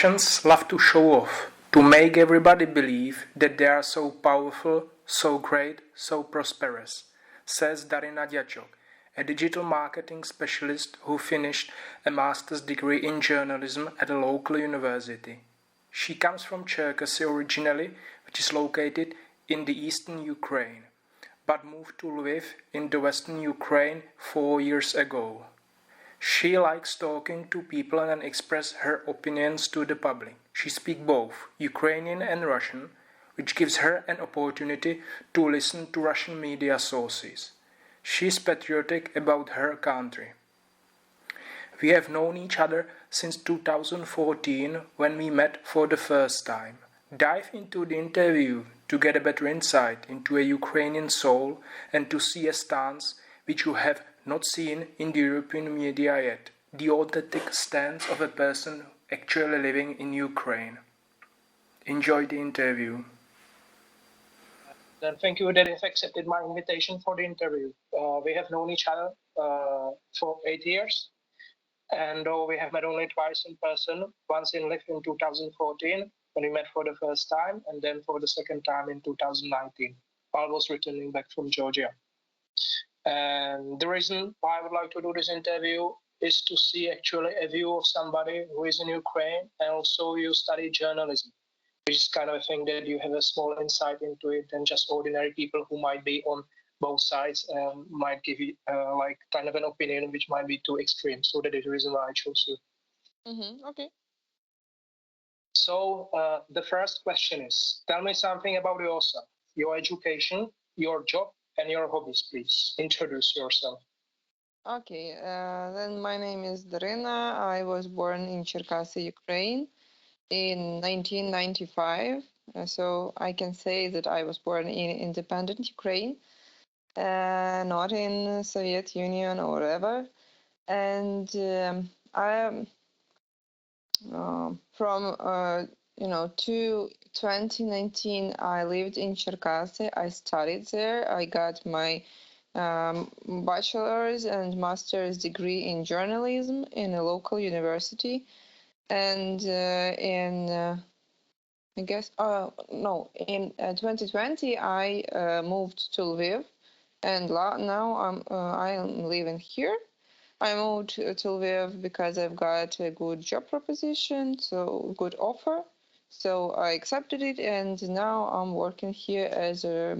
Russians love to show off, to make everybody believe that they are so powerful, so great, so prosperous, says Daryna Diachok, a digital marketing specialist who finished a master's degree in journalism at a local university. She comes from Cherkasy originally, which is located in the eastern Ukraine, but moved to Lviv in the western Ukraine 4 years ago. She likes talking to people and express her opinions to the public. She speaks both Ukrainian and Russian, which gives her an opportunity to listen to Russian media sources. She is patriotic about her country. We have known each other since 2014 when we met for the first time. Dive into the interview to get a better insight into a Ukrainian soul and to see a stance which you have not seen in the European media yet, the authentic stance of a person actually living in Ukraine. Enjoy the interview. Then thank you that you've accepted my invitation for the interview. We have known each other for 8 years, and we have met only twice in person, once in Lviv in 2014, when we met for the first time, and then for the second time in 2019, while I was returning back from Georgia. And the reason why I would like to do this interview is to see actually a view of somebody who is in Ukraine, and also you study journalism, which is kind of a thing that you have a small insight into it than just ordinary people who might be on both sides and might give you like kind of an opinion which might be too extreme. So that is the reason why I chose you. Okay. So the first question is, tell me something about yourself, your education, your job, and your hobbies, please. Introduce yourself. Okay, then my name is Daryna. I was born in Cherkasy, Ukraine in 1995. So I can say that I was born in independent Ukraine, not in Soviet Union or whatever. And I am from to 2019, I lived in Cherkasy. I studied there. I got my bachelor's and master's degree in journalism in a local university. And in 2020, I moved to Lviv, and now I am living here. I moved to Lviv because I've got a good job proposition, so good offer. So I accepted it, and now I'm working here as a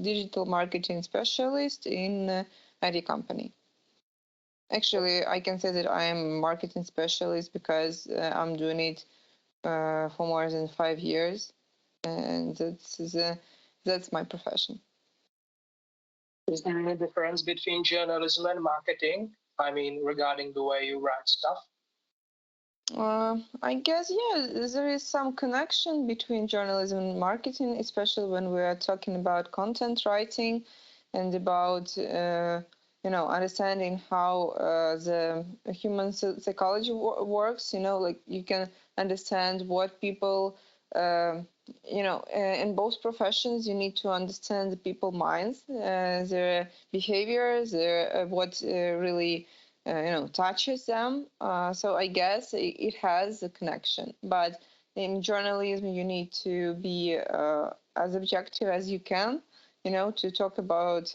digital marketing specialist in an IT company. Actually, I can say that I am a marketing specialist because I'm doing it for more than 5 years, and that's my profession. Is there any difference between journalism and marketing? I mean, regarding the way you write stuff? I guess, yeah, there is some connection between journalism and marketing, especially when we are talking about content writing and about, understanding how the human psychology works. Like you can understand what people, in both professions, you need to understand the people's minds, their behaviors, what really touches them. So I guess it has a connection. But in journalism, you need to be as objective as you can, to talk about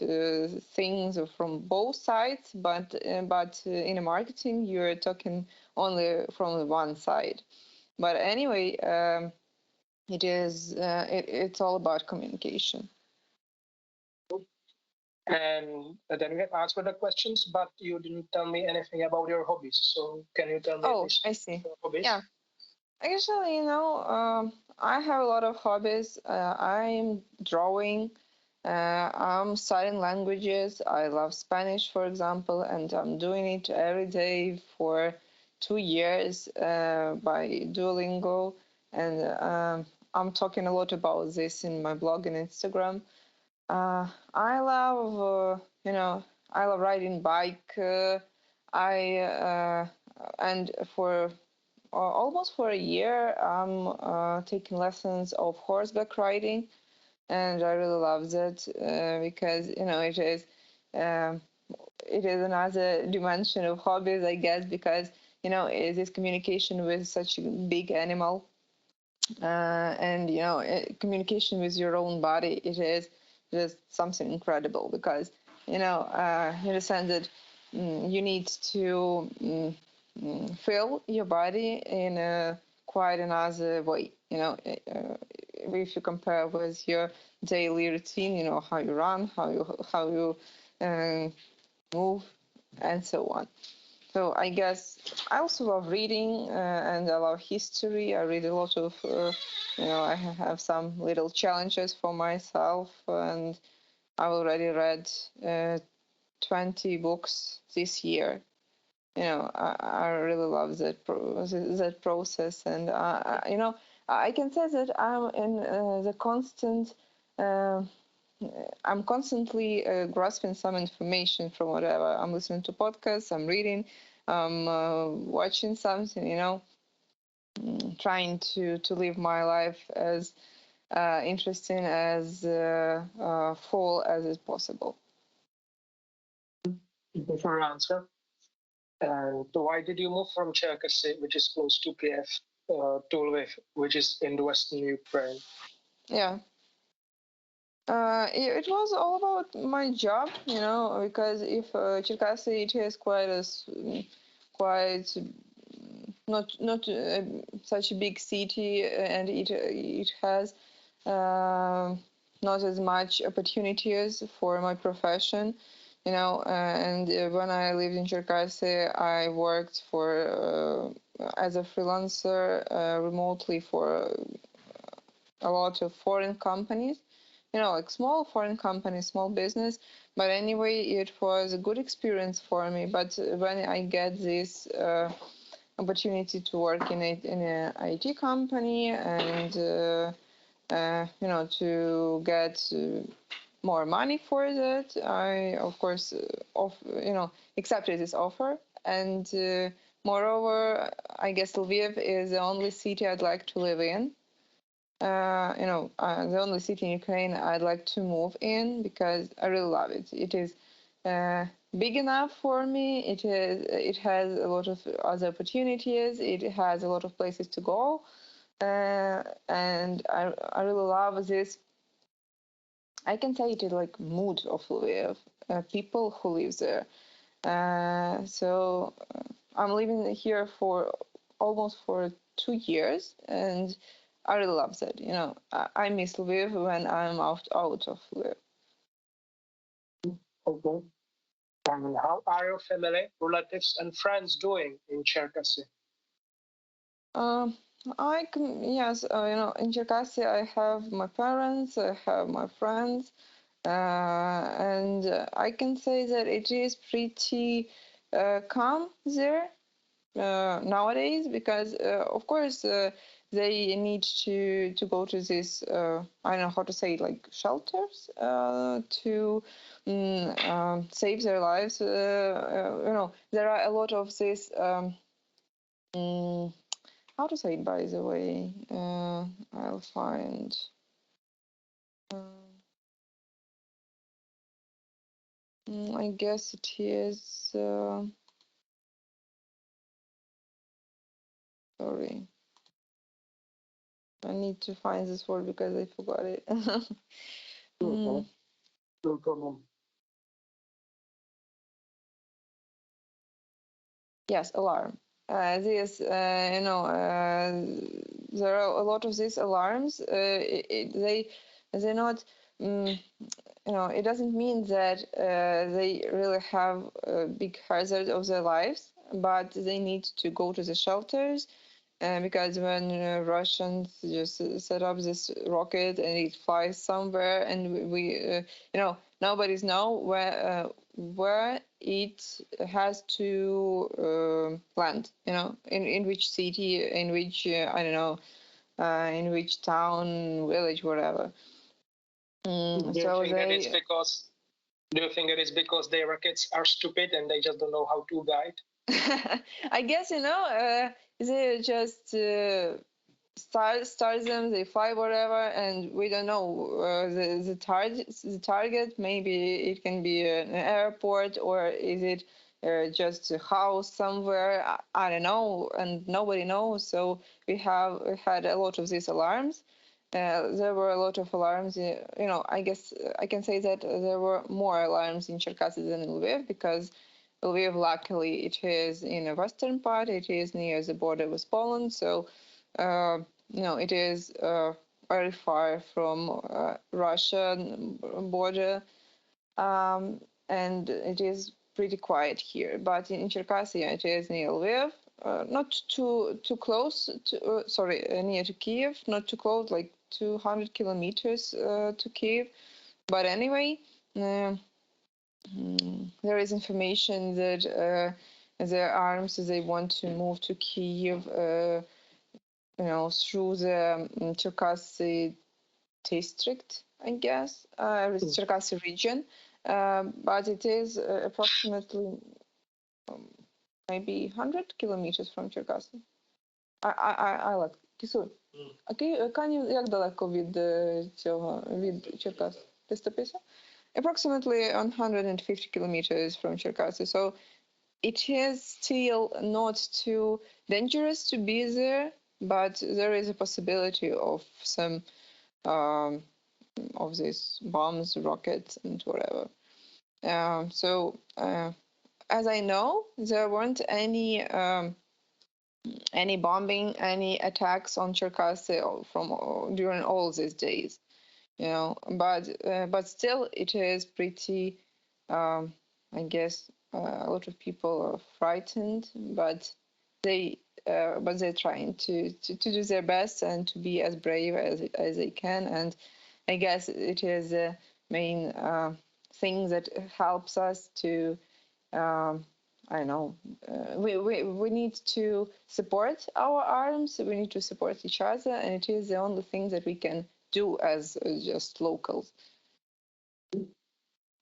things from both sides. But in a marketing, you're talking only from one side. But anyway, it's all about communication. And then we have answered the questions, but you didn't tell me anything about your hobbies. So can you tell me I see. your hobbies? Yeah. Actually, I have a lot of hobbies. I'm drawing. I'm studying languages. I love Spanish, for example, and I'm doing it every day for 2 years by Duolingo. And I'm talking a lot about this in my blog and Instagram. I love, I love riding bike. And for almost for a year, I'm taking lessons of horseback riding, and I really love that because it is another dimension of hobbies, I guess, because this communication with such a big animal, and communication with your own body, it is just something incredible, because in the sense that you need to feel your body in a quite another way. If you compare with your daily routine, how you run, how you move, and so on. So I guess I also love reading, and I love history. I read a lot of, I have some little challenges for myself, and I've already read 20 books this year. I really love that process, and I can say that I'm in the constant. I'm constantly grasping some information from whatever. I'm listening to podcasts, I'm reading, I'm watching something, trying to live my life as interesting, as full as is possible. Before answer. And why did you move from Cherkasy, which is close to Kiev, to Lviv, which is in the western Ukraine? Yeah. It was all about my job, because if Cherkasy, it has quite not such a big city, and it has not as much opportunities for my profession, and when I lived in Cherkasy, I worked for as a freelancer remotely for a lot of foreign companies, like small foreign companies, small business. But anyway, it was a good experience for me. But when I get this opportunity to work in an IT company, and to get more money for that, I of course accepted this offer. And moreover, I guess Lviv is the only city I'd like to live in. The only city in Ukraine I'd like to move in, because I really love it. It is big enough for me. It has a lot of other opportunities. It has a lot of places to go, and I really love this. I can say it is like mood of Lviv, people who live there. So I'm living here for almost for 2 years, and I really love that. I miss Lviv when I'm out of Lviv. Okay. And how are your family, relatives, and friends doing in Cherkasy? Yes, in Cherkasy I have my parents, I have my friends, and I can say that it is pretty calm there nowadays, because of course they need to go to this I don't know how to say it, like shelters to save their lives. There are a lot of this how to say it, by the way. I'll find I guess it is sorry, I need to find this word because I forgot it. Okay. No problem. Yes, alarm. There are a lot of these alarms. They're not. It doesn't mean that they really have a big hazard of their lives, but they need to go to the shelters, because when Russians just set up this rocket and it flies somewhere, and we nobody's know where it has to land, in which city, in which I don't know, in which town, village, whatever. Do you think that it's because? Do you think it is because their rockets are stupid and they just don't know how to guide? I guess they just start them, they fly whatever, and we don't know the target. Maybe it can be an airport, or is it just a house somewhere. I don't know, and nobody knows. So we had a lot of these alarms. There were a lot of alarms. I guess I can say that there were more alarms in Cherkasy than in Lviv, because Lviv, luckily, it is in the western part. It is near the border with Poland, so it is very far from Russian border, and it is pretty quiet here. But in Cherkasy, it is near Lviv, not too close to near to Kiev, not too close, like 200 kilometers to Kiev. But anyway, there is information that the arms, they want to move to Kiev, through the Cherkasy district, I guess, Cherkasy region. But it is approximately maybe 100 kilometers from Cherkasy. I like Кисуль. А Канів як далеко від цього, від Черкас? 350? Approximately 150 kilometers from Cherkasy. So it is still not too dangerous to be there, but there is a possibility of some of these bombs, rockets, and whatever. As I know, there weren't any bombing, any attacks on Cherkasy during all these days, but still it is pretty, I guess, a lot of people are frightened, but they're trying to do their best and to be as brave as they can. And I guess it is the main thing that helps us to I don't know. We need to support our arms. We need to support each other, and it is the only thing that we can do as just locals.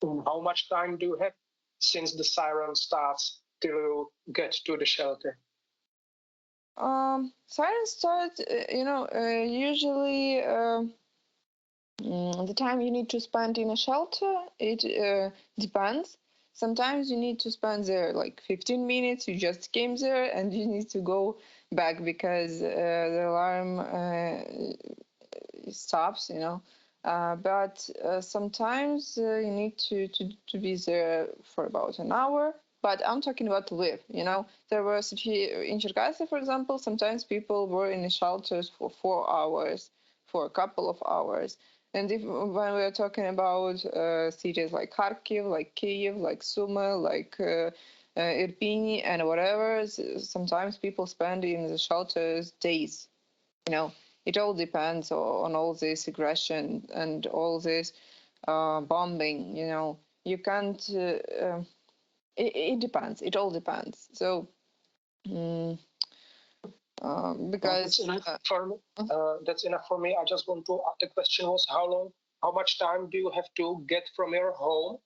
How much time do you have since the siren starts till you get to the shelter? Siren starts, usually the time you need to spend in a shelter, it depends. Sometimes you need to spend there like 15 minutes. You just came there and you need to go back because the alarm stops, but sometimes you need to be there for about an hour. But I'm talking about Lviv, There were in Cherkasy, for example, sometimes people were in the shelters for 4 hours, for a couple of hours. And when we are talking about cities like Kharkiv, like Kyiv, like Sumy, like Irpin, and whatever, sometimes people spend in the shelters days. It all depends on all this aggression and all this bombing. You can't. It depends. It all depends. So. Because that's enough for me. I just want to. The question was how much time do you have to get from your home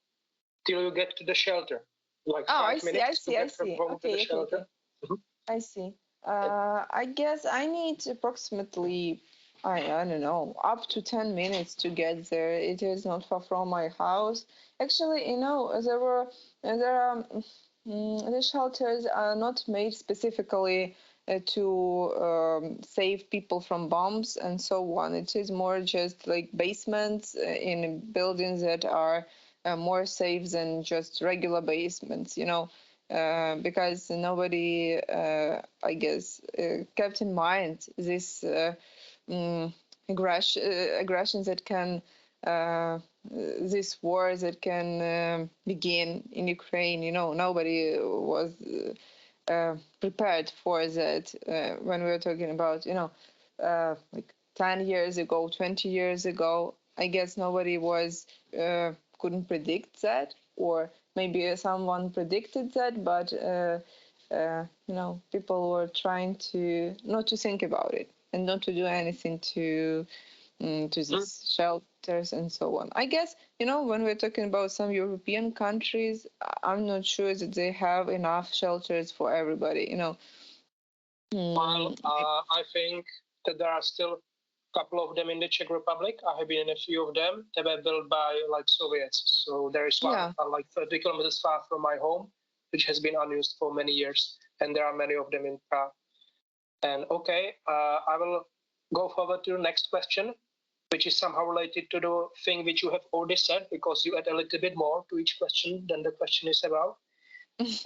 till you get to the shelter? Like 5 minutes to get from home to the shelter. Okay. Mm-hmm. I see. I guess I need approximately, I don't know, up to 10 minutes to get there. It is not far from my house. Actually, the shelters are not made specifically to save people from bombs and so on. It is more just like basements in buildings that are more safe than just regular basements, because nobody, I guess, kept in mind this aggressions that can, this war that can begin in Ukraine. Nobody was prepared for that when we were talking about, like 10 years ago, 20 years ago. I guess nobody couldn't predict that, or maybe someone predicted that, but people were trying to not to think about it and not to do anything to these shelters and so on. I guess, when we're talking about some European countries, I'm not sure that they have enough shelters for everybody, Well, I think that there are still a couple of them in the Czech Republic. I have been in a few of them. They were built by Soviets. So there is one like 30 kilometers far from my home. which has been unused for many years, and there are many of them in Prague. And okay, I will go forward to the next question, which is somehow related to the thing which you have already said, because you add a little bit more to each question than the question is about.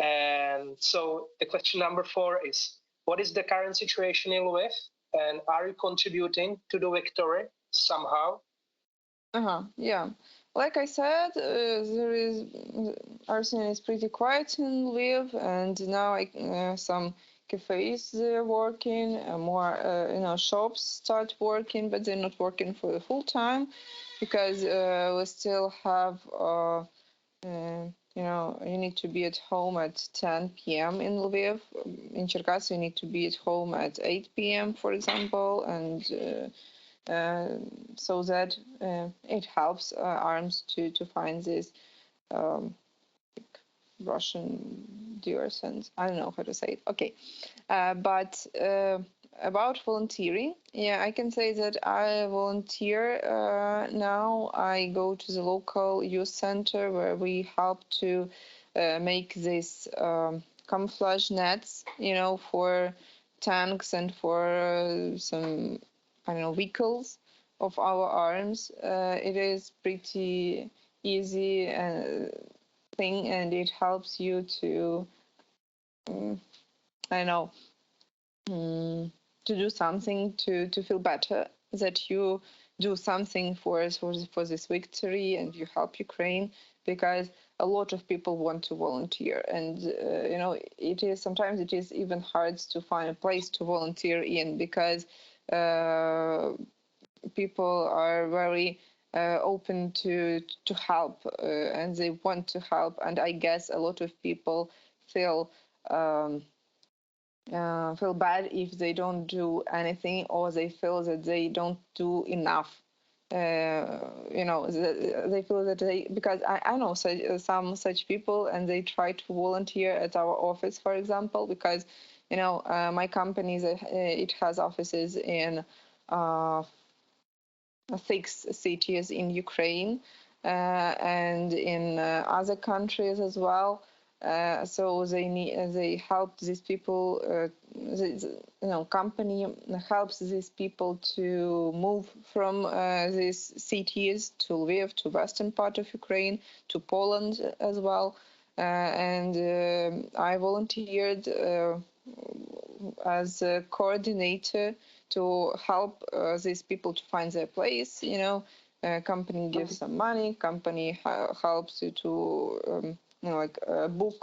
And so the question number 4 is, what is the current situation in Lviv? And are you contributing to the victory somehow? Yeah. Like I said, Arsenal is pretty quiet in Lviv, and now some cafes are working, more shops start working, but they're not working for the full time because we still have you need to be at home at 10 p.m. in Lviv. In Cherkasy, you need to be at home at 8 p.m., for example, and so that it helps arms to find these Russian deers, and I don't know how to say it. Okay, but about volunteering, yeah, I can say that I volunteer now. I go to the local youth center where we help to make these camouflage nets, for tanks and for some, I don't know, vehicles of our arms. It is pretty easy thing, and it helps you to, I don't know, to do something to feel better that you do something for this victory and you help Ukraine, because a lot of people want to volunteer, and sometimes it is even hard to find a place to volunteer in, because people are very open to help, and they want to help, and I guess a lot of people feel bad if they don't do anything, or they feel that they don't do enough. They feel that because I know some such people, and they try to volunteer at our office, for example, because my company it has offices in 6 cities in Ukraine and in other countries as well. So they help these people. Company helps these people to move from these cities to Lviv, to western part of Ukraine, to Poland as well. And I volunteered as a coordinator to help these people to find their place. Company gives some money. Company helps you to book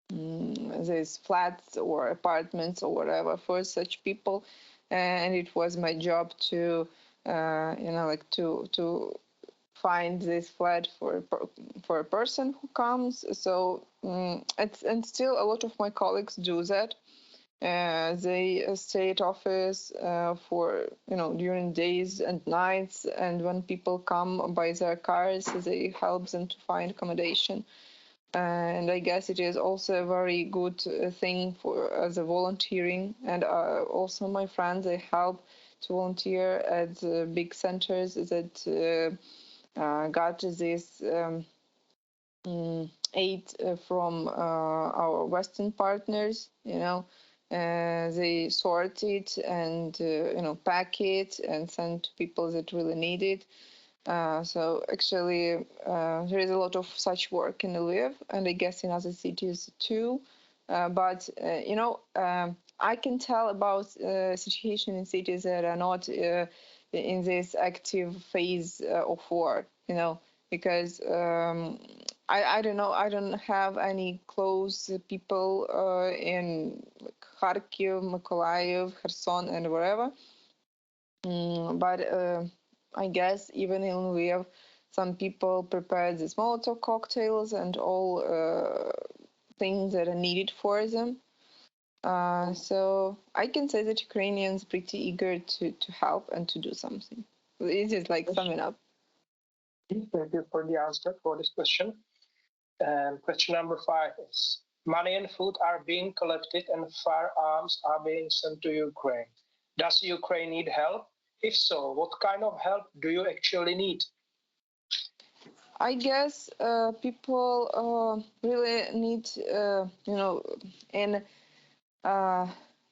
these flats or apartments or whatever for such people, and it was my job to to find this flat for a person who comes. So and still a lot of my colleagues do that. They stay at office for during days and nights, and when people come by their cars, they help them to find accommodation. And I guess it is also a very good thing for as a volunteering. And also my friends, they help to volunteer at big centers that got this aid from our Western partners. They sort it and pack it and send to people that really need it. So actually, there is a lot of such work in Lviv, and I guess in other cities too. But I can tell about situation in cities that are not in this active phase of war. Because I don't know. I don't have any close people in Kharkiv, Mykolaiv, Kherson, and wherever. But I guess even in Lviv, some people prepare these Molotov cocktails and all things that are needed for them. So I can say that Ukrainians are pretty eager to help and to do something. It is like summing up. Thank you for the answer for this question. And question number 5 is, money and food are being collected and firearms are being sent to Ukraine. Does Ukraine need help? If so, what kind of help do you actually need? I guess people really need,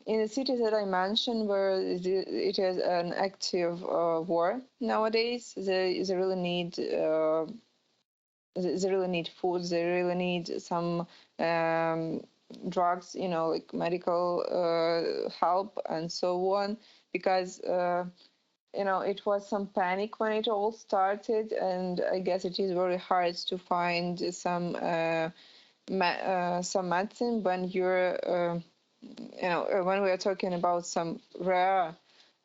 in the cities that I mentioned, where it is an active war nowadays, they really need food. They really need some drugs, like medical help and so on, because it was some panic when it all started, and I guess it is very hard to find some medicine when you're when we are talking about some rare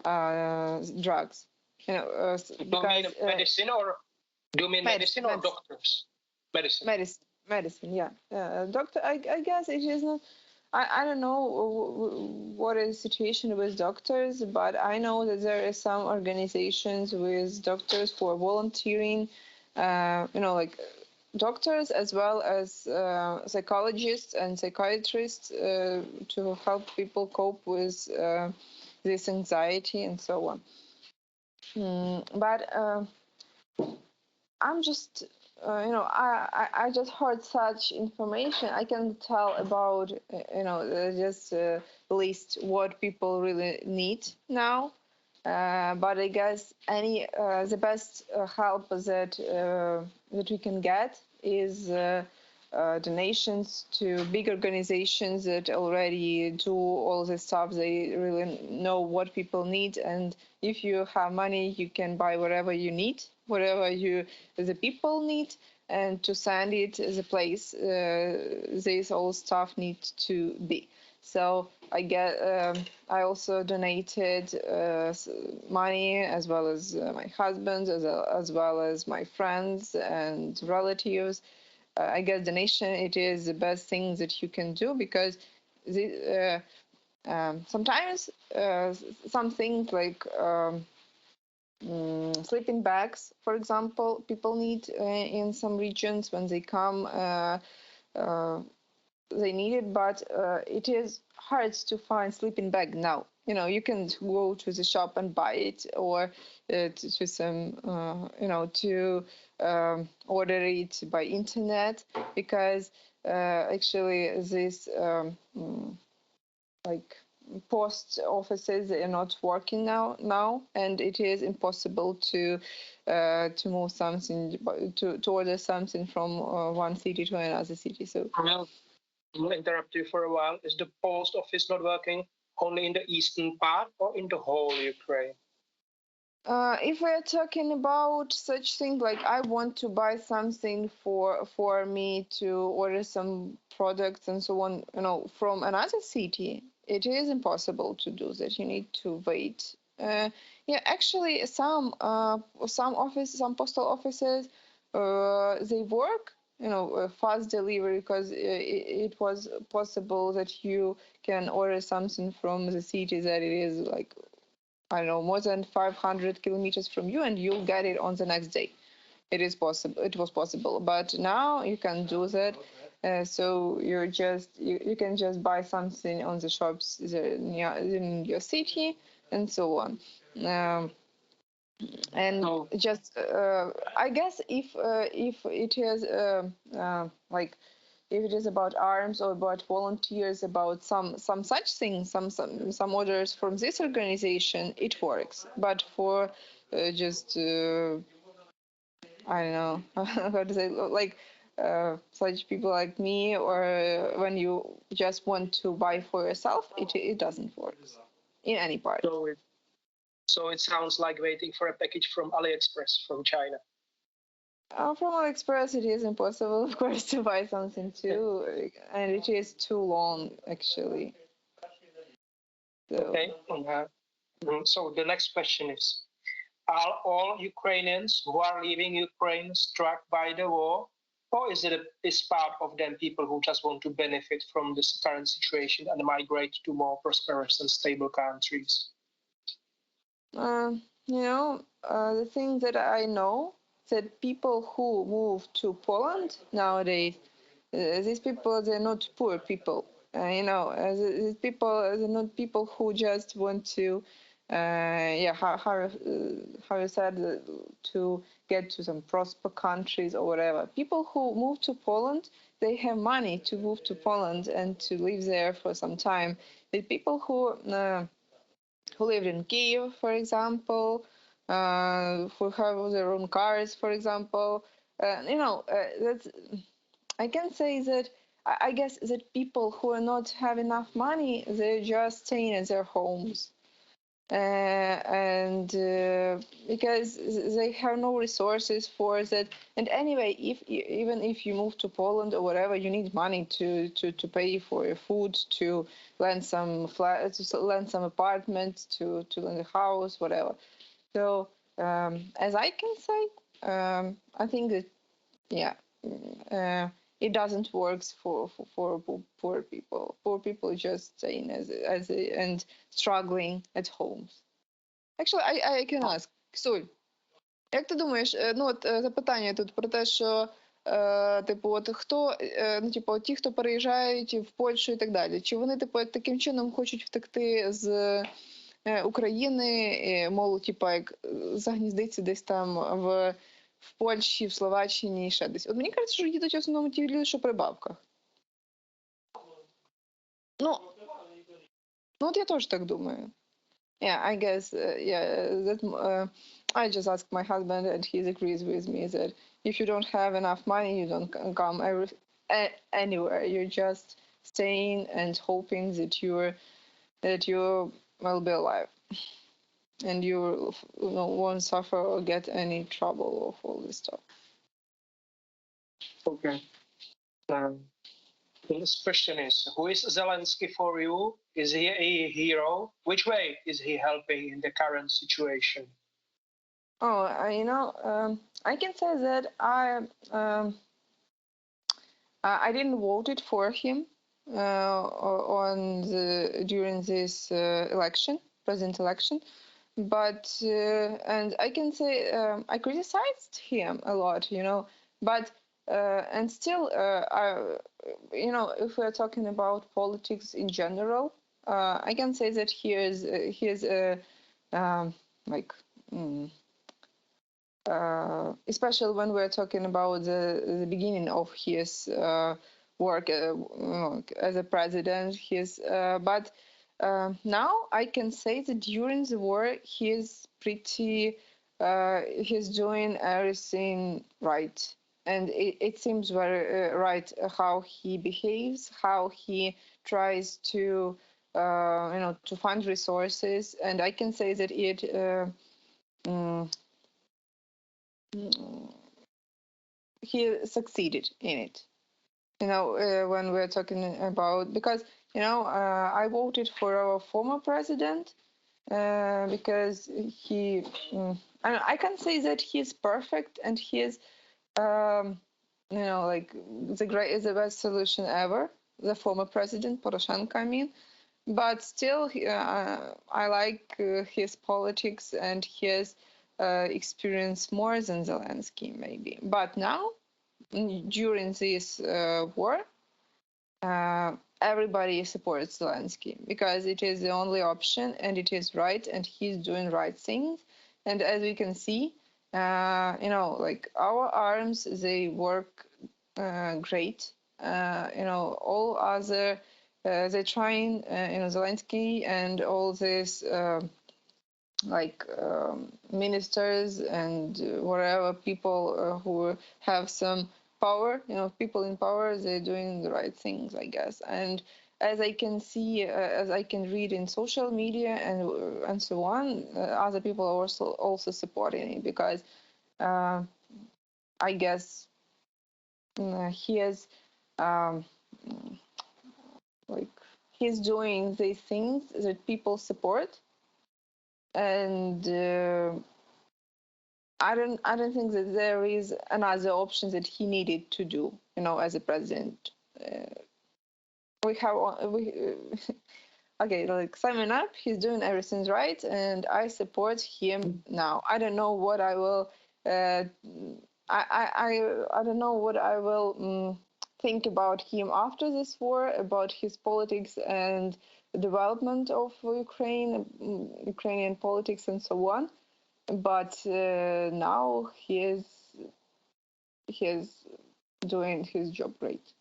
drugs, Do you mean medicine or do you mean medicine or doctors? Medicine. Medicine, yeah. Doctor, I guess it is not. I don't know what is the situation with doctors, but I know that there are some organizations with doctors who are volunteering, like doctors as well as psychologists and psychiatrists to help people cope with this anxiety and so on. But I'm just, I just heard such information. I can tell about, just list what people really need now. But I guess the best help that we can get is donations to big organizations that already do all the stuff. They really know what people need, and if you have money, you can buy whatever you need, whatever the people need, and to send it the place this all stuff needs to be. So I also donated money, as well as my husband, as well as my friends and relatives. I guess donation, it is the best thing that you can do, because sometimes some things like sleeping bags, for example, people need in some regions when they come. They need it, but it is hard to find sleeping bag now. You can go to the shop and buy it, or to some, to order it by internet, because actually this like post offices are not working now, and it is impossible to move something, to order something from one city to another city. So I'll interrupt you for a while. Is the post office not working only in the eastern part or in the whole Ukraine? If we're talking about such things, like I want to buy something for me to order some products and so on, from another city, it is impossible to do that. You need to wait. Yeah, actually, some postal offices, they work, fast delivery, because it was possible that you can order something from the city that it is like, I don't know, more than 500 kilometers from you, and you'll get it on the next day. It is possible. It was possible, but now you can do that. So you can just buy something on the shops in your city and so on. And just I guess if it is like, if it is about arms or about volunteers, about some such things, some orders from this organization, it works. But for just I don't know how to say, like such people like me, or when you just want to buy for yourself, it doesn't work in any part. So it sounds like waiting for a package from AliExpress from China. From AliExpress, it is impossible, of course, to buy something too, and it is too long, actually. So. Okay. So the next question is: are all Ukrainians who are leaving Ukraine struck by the war, or is part of them people who just want to benefit from this current situation and migrate to more prosperous and stable countries? The thing that I know, that people who move to Poland nowadays, these people, they're not poor people. These people, they're not people who just want to how you said, to get to some prosper countries or whatever. People who move to Poland, they have money to move to Poland and to live there for some time. The people who lived in Kiev, for example, who have their own cars, for example, that's, I can say that I guess that people who are not have enough money, they're just staying at their homes. And because they have no resources for that. And anyway, even if you move to Poland or whatever, you need money to pay for your food, to rent some flat, to rent some apartment, to rent a house, whatever. So as I can say, I think that it doesn't work for poor people. Poor people just staying and struggling at home. Actually, I can ask. Ксуль, як ти думаєш, запитання тут про те, що, типу, от хто, ті, хто переїжджають в Польщу і так далі, чи вони, типу, таким чином хочуть втекти з України, мол, типу, як загніздиться десь там в Польщі, в Словаччині і ще десь. От мені кажеться, що їдуть в основному ті люди, що при бабках. Ну, от я теж так думаю. Yeah, I guess, I just asked my husband and he agrees with me that if you don't have enough money, you don't come anywhere. You're just staying and hoping that you will be alive and you won't suffer or get any trouble of all this stuff. Okay. This question is, who is Zelensky for you? Is he a hero? Which way is he helping in the current situation? Oh, I can say that I didn't vote it for him during this president election, but and I can say I criticized him a lot, but and still if we're talking about politics in general, I can say that he is like. Especially when we're talking about the beginning of his work as a president, but now I can say that during the war he's doing everything right, and it seems very right how he behaves, how he tries to to find resources, and I can say that he succeeded in it. When we're talking about, because I voted for our former president because I can say that he's perfect and he is like the best solution ever, the former president Poroshenko, I mean. But still, I like his politics and his experience more than Zelensky, maybe. But now, during this war, everybody supports Zelensky because it is the only option and it is right and he's doing right things. And as we can see, like our arms, they work great. All other, they're trying, Zelensky and all these ministers and whatever people who have some power, people in power, they're doing the right things, I guess. And as I can see, as I can read in social media and so on, other people are also supporting it because I guess he is he's doing these things that people support, and I don't think that there is another option that he needed to do, as a president. Okay, like summing up, he's doing everything right, and I support him now. I don't know what I will. I don't know what I will think about him after this war, about his politics and development of Ukrainian politics and so on. But now he is doing his job great.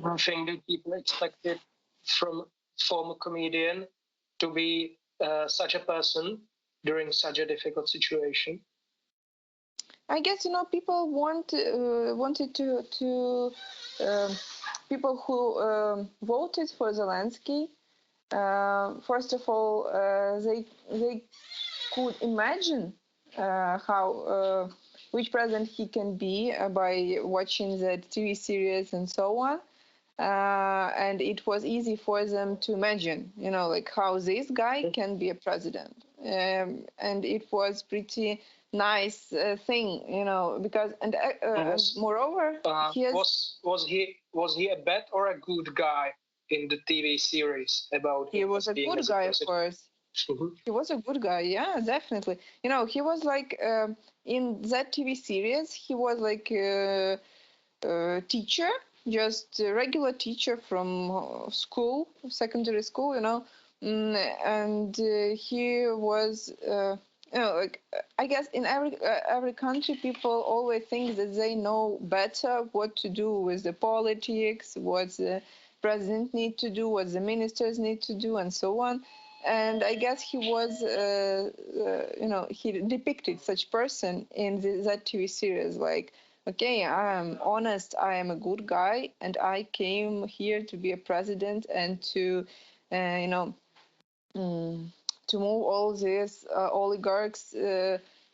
I think that people expected from former comedian to be such a person during such a difficult situation. I guess people wanted to people who voted for Zelensky. First of all, they could imagine how which president he can be by watching the TV series and so on. And it was easy for them to imagine, like how this guy can be a president. And it was pretty nice thing, because and moreover, was he a bad or a good guy in the TV series about he was a good guy, of course. Mm-hmm. He was a good guy, yeah, definitely. He was like in that TV series, he was like a teacher, just a regular teacher from school, secondary school, and he was, like I guess in every country, people always think that they know better what to do with the politics, what the president need to do, what the ministers need to do, and so on. And I guess he was, he depicted such person in that TV series, like, okay, I am honest, I am a good guy, and I came here to be a president and to, to move all these oligarchs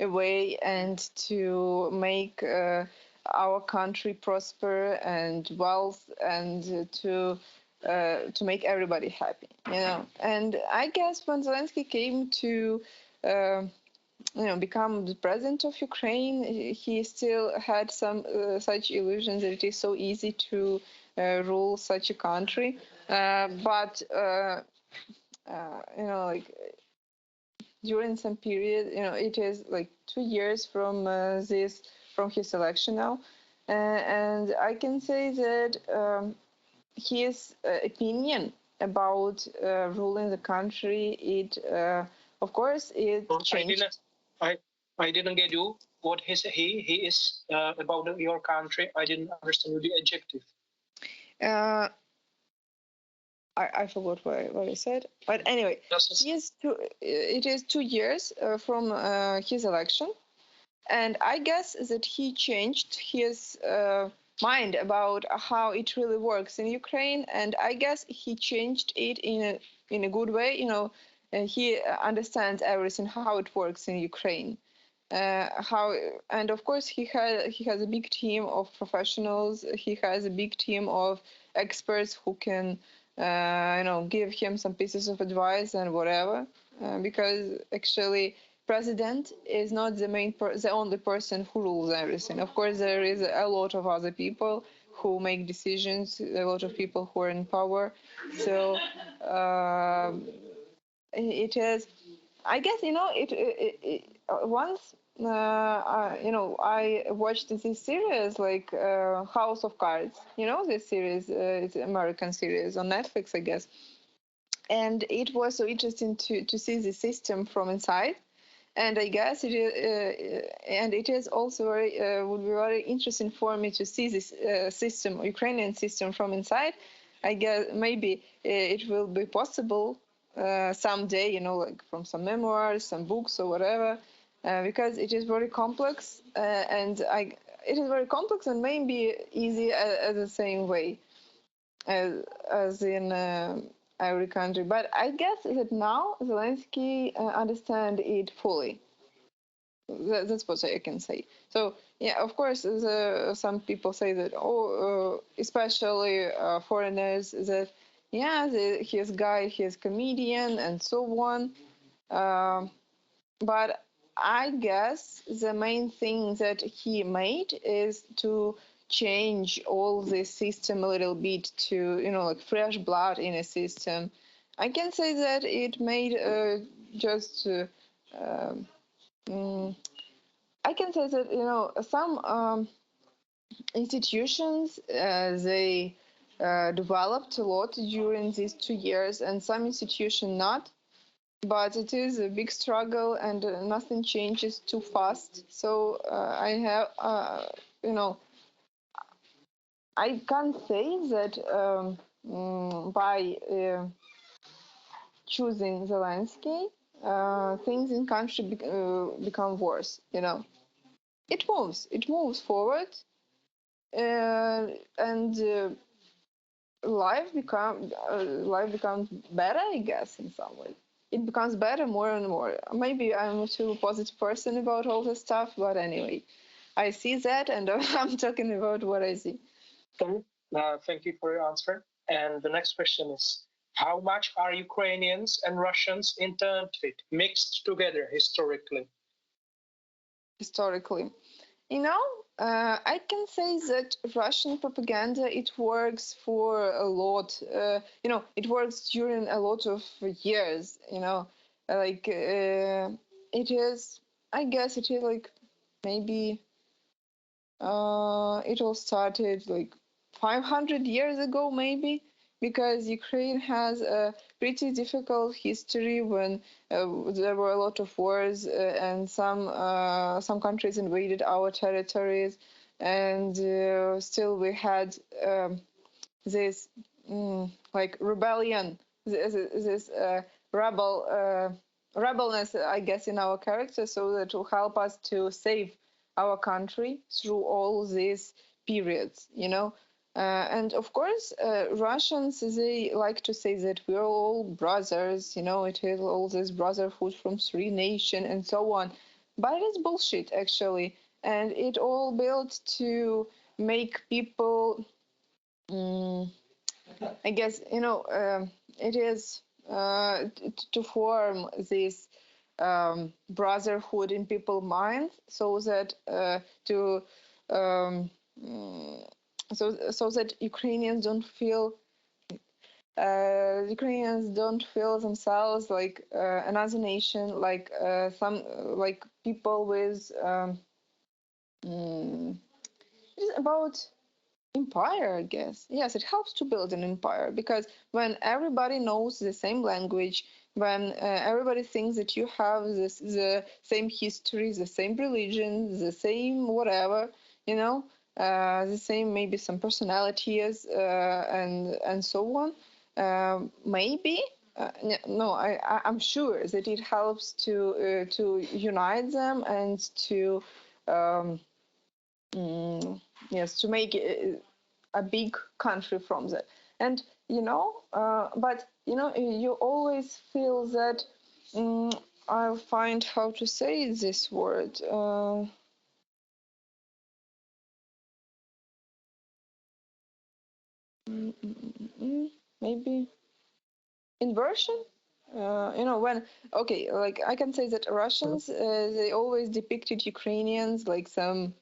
away and to make our country prosper and wealth and to make everybody happy, And I guess when Zelensky came to become the president of Ukraine, he still had some such illusions that it is so easy to rule such a country. But like during some period, it is like 2 years from his election now, and I can say that his opinion about ruling the country, of course, it changed. I didn't get you. What he is about your country? I didn't understand the adjective. I forgot what I said, but anyway, it is 2 years from his election, and I guess that he changed his mind about how it really works in Ukraine, and I guess he changed it in a good way. He understands everything how it works in Ukraine. And of course he has a big team of professionals. He has a big team of experts who can give him some pieces of advice and whatever, because actually president is not the only person who rules everything. Of course, there is a lot of other people who make decisions, a lot of people who are in power. So it is, I guess, once I watched this series like House of Cards. This series, it's an American series on Netflix, I guess. And it was so interesting to see the system from inside. And I guess it is, and it is also would be very interesting for me to see this system, Ukrainian system, from inside. I guess maybe it will be possible someday, like from some memoirs, some books, or whatever, because it is very complex, and it is very complex and maybe easy at the same way as in every country. But I guess that now Zelensky understand it fully. That's what I can say. So yeah, of course, some people say that, especially foreigners, that he is comedian and so on. But I guess the main thing that he made is to change all the system a little bit to, like fresh blood in a system. I can say that it made just. I can say that some institutions they developed a lot during these 2 years, and some institution not. But it is a big struggle, and nothing changes too fast. So I have, I can't say that by choosing Zelensky, things in country become worse. It moves forward, and life becomes better, I guess, in some way. It becomes better more and more. Maybe I'm a too positive person about all this stuff, but anyway, I see that, and I'm talking about what I see. Thank you for your answer. And the next question is, how much are Ukrainians and Russians intertwined, mixed together historically? Historically, I can say that Russian propaganda, it works for a lot. It works during a lot of years. It is. I guess it is like maybe it all started like 500 years ago, maybe, because Ukraine has a pretty difficult history when there were a lot of wars, and some countries invaded our territories, and still we had this like rebellion, this rebelness, I guess, in our character, so that will help us to save our country through all these periods, and of course, Russians, they like to say that we're all brothers, it is all this brotherhood from three nations and so on. But it is bullshit, actually. And it all built to make people, I guess, it is to form this brotherhood in people's minds, so that so that Ukrainians don't feel themselves like another nation, like some like people with it's about empire, I guess. Yes, it helps to build an empire, because when everybody knows the same language, when everybody thinks that you have the same history, the same religion, the same whatever, the same maybe some personalities, and so on, maybe. I'm sure that it helps to unite them and to yes, to make a big country from that. And but you always feel that I'll find how to say this word. Maybe inversion. When like I can say that Russians, they always depicted Ukrainians like some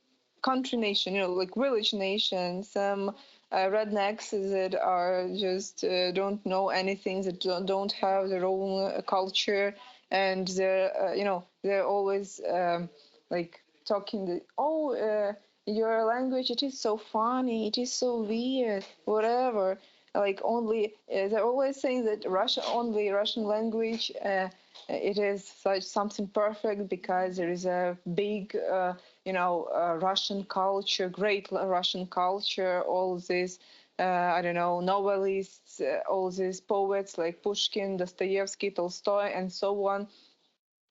country nation, like village nation, some rednecks that are just don't know anything, that don't have their own culture, and they're always like talking your language, it is so funny, it is so weird, whatever. Like only they're always saying that Russian language, it is such something perfect, because there is a big Russian culture, great Russian culture, all these I don't know, novelists, all these poets like Pushkin, Dostoevsky, Tolstoy, and so on.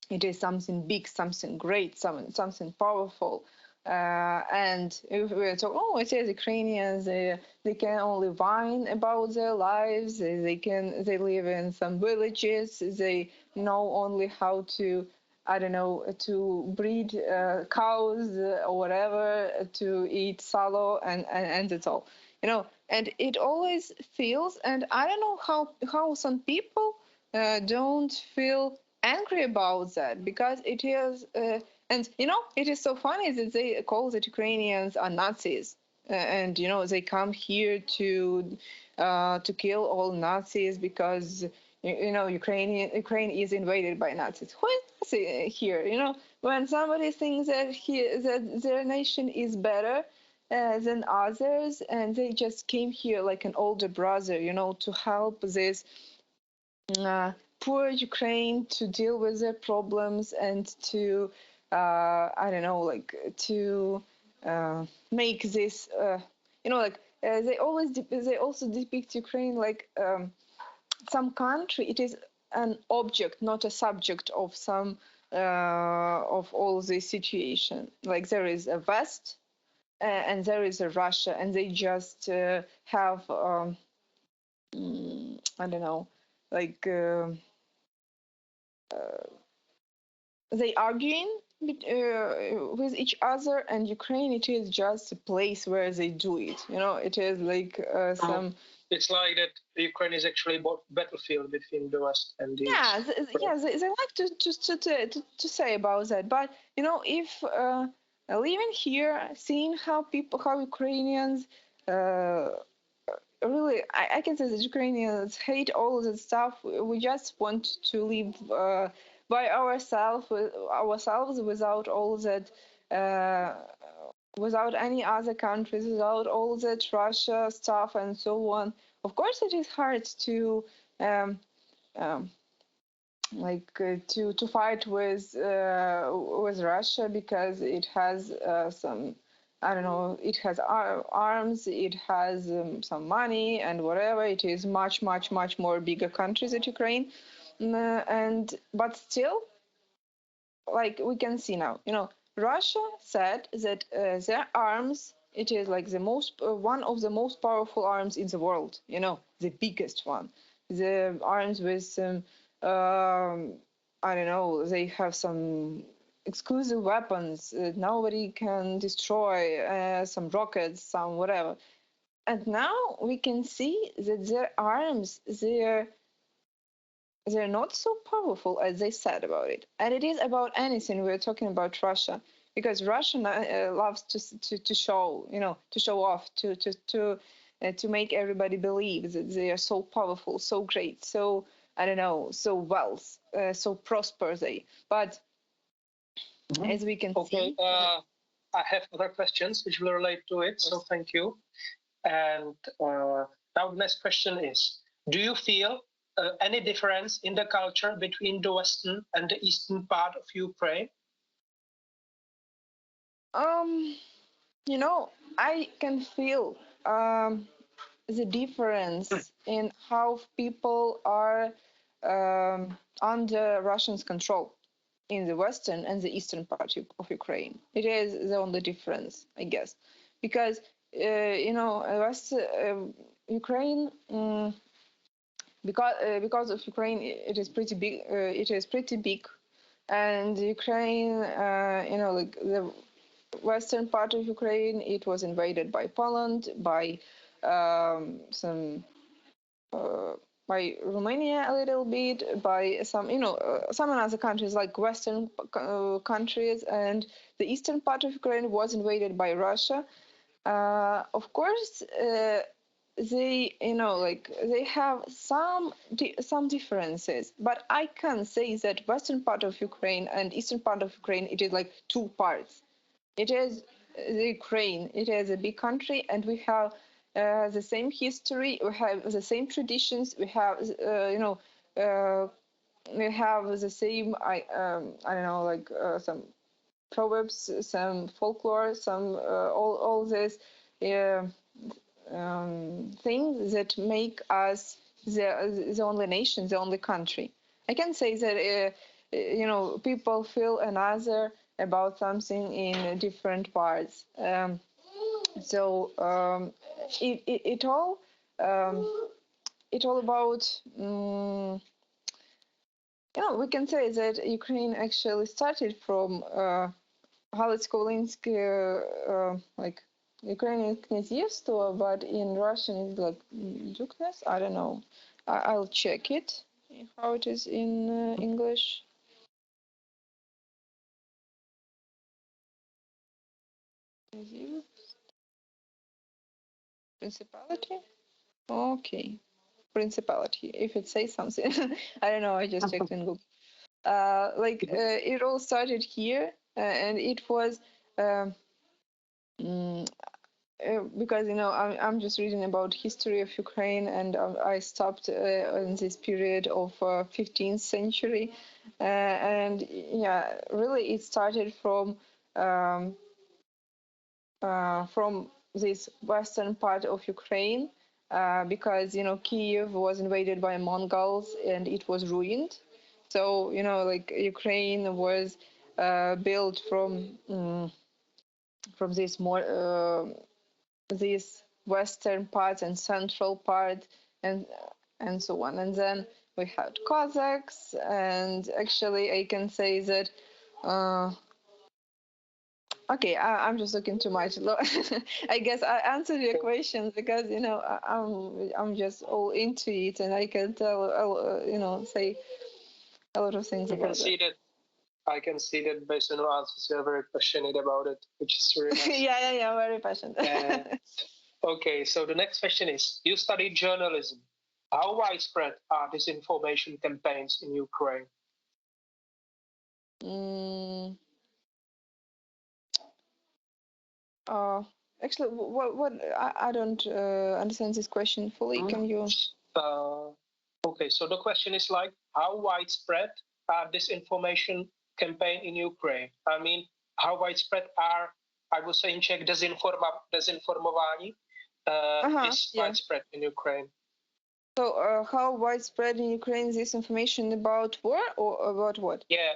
It is something big, something great, something powerful. And if we talk, it is Ukrainians, they can only whine about their lives. They live in some villages. They know only how to, I don't know, to breed cows or whatever, to eat salo, and that's all. And it always feels, and I don't know how some people don't feel angry about that, because it is and it is so funny that they call that Ukrainians are Nazis, and they come here to kill all Nazis, because Ukraine is invaded by Nazis. Who is Nazi here? When somebody thinks that their nation is better, than others, and they just came here like an older brother, to help this poor Ukraine to deal with their problems and to, I don't know, like to make this, they also depict Ukraine like some country. It is an object, not a subject of some of all this situation. Like there is a West and there is a Russia, and they just have I don't know, like they arguing with each other, and Ukraine, it is just a place where they do it. It is like some. It's like that Ukraine is actually both battlefield between the West and the East. They like to say about that. But if living here, seeing how Ukrainians really, I can say that Ukrainians hate all of that stuff. We just want to live by ourselves without all that, without any other countries, without all that Russia stuff and so on. Of course, it is hard to to fight with Russia, because it has some, I don't know, it has arms, it has some money and whatever. It is much more bigger countries than Ukraine, but still, like we can see now, Russia said that their arms, it is like the most one of the most powerful arms in the world, the biggest one, the arms with I don't know, they have some exclusive weapons that nobody can destroy, some rockets, some whatever. And now we can see that their arms, they're not so powerful as they said about it. And it is about anything. We're talking about Russia, because Russia loves to show, to show off, to make everybody believe that they are so powerful, so great, so, I don't know, so wealth, so prosper they. But as we can see, I have other questions which will relate to it. So thank you. And now the next question is: do you feel any difference in the culture between the western and the eastern part of Ukraine? I can feel the difference in how people are under Russians' control in the western and the eastern part of Ukraine. It is the only difference, I guess, because Ukraine, because of Ukraine, it is pretty big. And Ukraine, like the western part of Ukraine, it was invaded by Poland, by some. By Romania a little bit, by some, some other countries like Western countries, and the eastern part of Ukraine was invaded by Russia. Of course, they, they have some differences, but I can say that Western part of Ukraine and eastern part of Ukraine, it is like two parts. It is the Ukraine. It is a big country, and we have the same history. We have the same traditions. We have, we have the same. I don't know, like some proverbs, some folklore, some all this things that make us the only nation, the only country. I can say that people feel another about something in different parts. So it all about. We can say that Ukraine actually started from Галицько-Волинське, like Ukrainian Knyazevstvo, but in Russian it's like Duknes. I don't know. I'll check it, how it is in English. Principality? Okay. Principality. If it says something. I don't know, I just checked in Google. It all started here, and it was because I'm just reading about history of Ukraine, and I stopped in this period of 15th century, and yeah, really it started um, from this western part of Ukraine, because Kiev was invaded by Mongols and it was ruined. So like Ukraine was built from this more this western part and central part, and so on. And then we had Cossacks, and actually I can say that okay, I'm just looking too much. I guess I answered your questions because I'm just all into it, and I can tell say a lot of things I can about it. see that. I can see that based on your answers, you're very passionate about it, which is really nice. yeah, very passionate. Okay, so the next question is: you studied journalism. How widespread are disinformation campaigns in Ukraine? mm, Actually, what I don't understand this question fully. Can you? Okay, so the question is like, how widespread are disinformation campaign in Ukraine? I mean, how widespread are, I would say in Czech, dezinformování is widespread in Ukraine. So, how widespread in Ukraine is this information about war or about what? Yeah,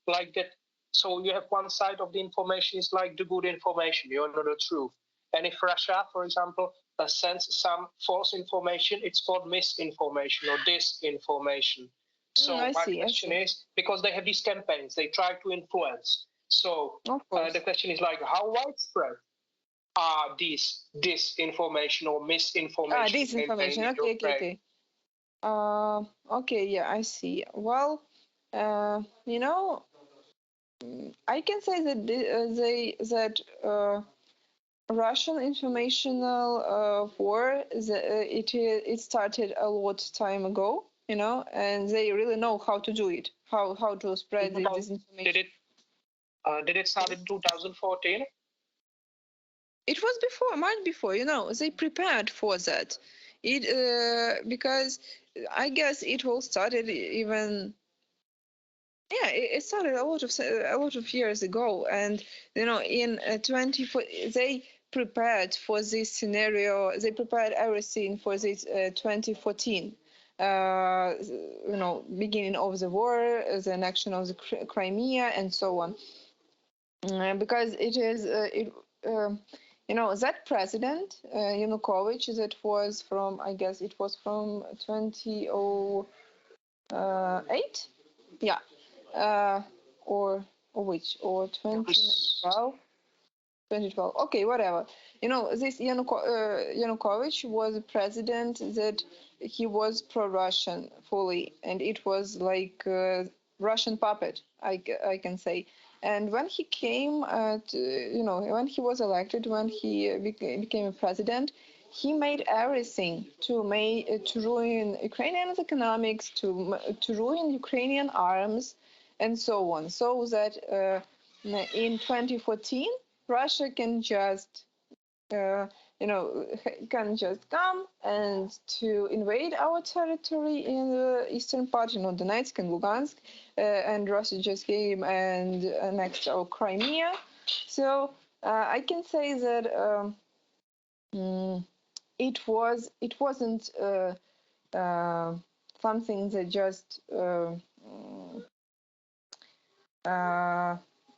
like that. So you have one side of the information is like the good information, you know the truth. And if Russia, for example, sends some false information, it's called misinformation or disinformation. So my question is, because they have these campaigns, they try to influence. So the question is like, how widespread are these disinformation or misinformation? Disinformation. Okay. Okay, yeah, I see. Well, I can say that Russian informational war, it started a lot time ago, and they really know how to do it, how to spread this disinformation. Did it start in 2014? It was before, much before. They prepared for that. Because I guess it all started even. Yeah, it started a lot of years ago, and in 24 they prepared for this scenario. They prepared everything for this 2014. Beginning of the war, the annexion of the Crimea, and so on. Because it is that president Yanukovych, that was from, I guess it was from 2008, yeah, or which, or 2012. Okay, whatever. This Yanukovych was a president that he was pro-Russian fully, and it was like Russian puppet, I can say. And when he came, when he was elected, when he became a president, he made everything to ruin Ukrainian economics, to ruin Ukrainian arms, and so on, so that in 2014 Russia can just can just come and to invade our territory in the eastern part, Donetsk and Lugansk, and Russia just came and annexed our Crimea. So I can say that it wasn't something that just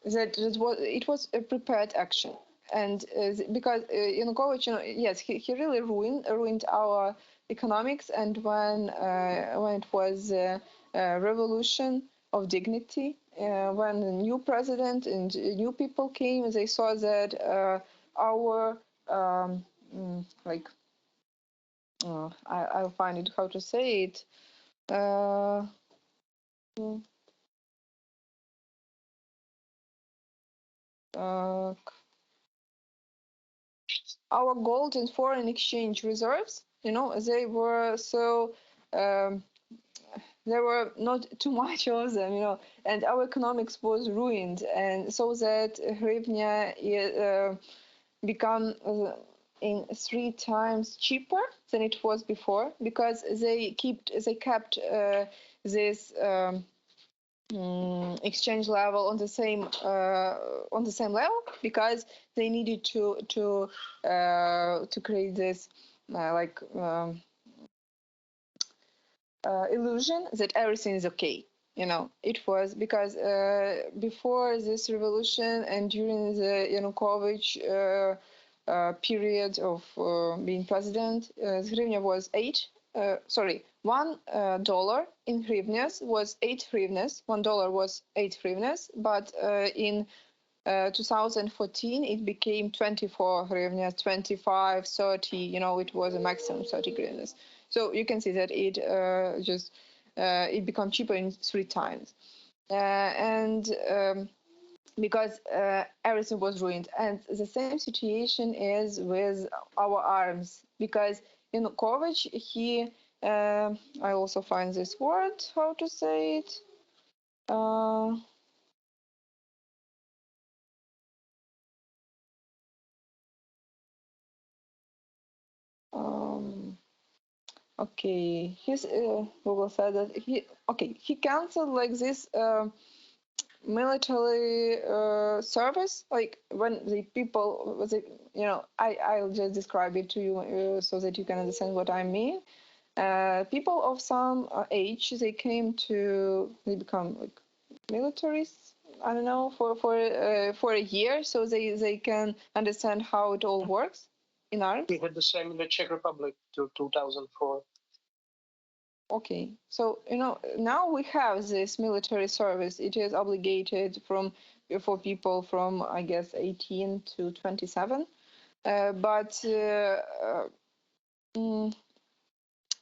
it was a prepared action. And because Yanukovych, yes, he really ruined our economics. And when it was a revolution of dignity, when a new president and new people came, they saw that our I'll find it how to say it. Our gold and foreign exchange reserves, they were so there were not too much of them, and our economics was ruined, and so that hryvnia become in 3 times cheaper than it was before, because they kept this exchange level on the same level, because they needed to create this illusion that everything is okay. It was because before this revolution and during the Yanukovych period of being president, the hryvnia was $1 in hryvnias was 8 hryvnias. $1 was 8 hryvnias, but in 2014 it became 24 hryvnias, 25, 30. It was a maximum 30 hryvnias. So you can see that it it became cheaper in 3 times, and because everything was ruined. And the same situation is with our arms, because Yanukovych, he I also find this word, how to say it. Okay, his Google said that he canceled like this military service, like when the people was it, I'll just describe it to you so that you can understand what I mean. People of some age, they become like militaries, I don't know, for a year, so they can understand how it all works in arms. We had the same in the Czech Republic till 2004. Okay, so now we have this military service. It is obligated for people from, I guess, 18 to 27. But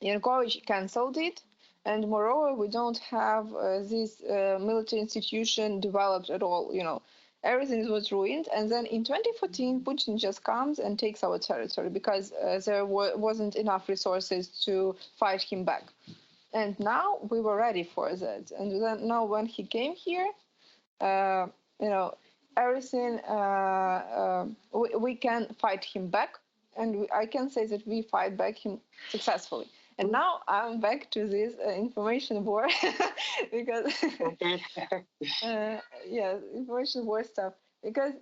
Yanukovych cancelled it, and moreover, we don't have this military institution developed at all. Everything was ruined, and then in 2014, Putin just comes and takes our territory because there wasn't enough resources to fight him back. And now we were ready for that. And then now when he came here, everything, we can fight him back. And I can say that we fight back him successfully. And now I'm back to this information war because, information war stuff. Because,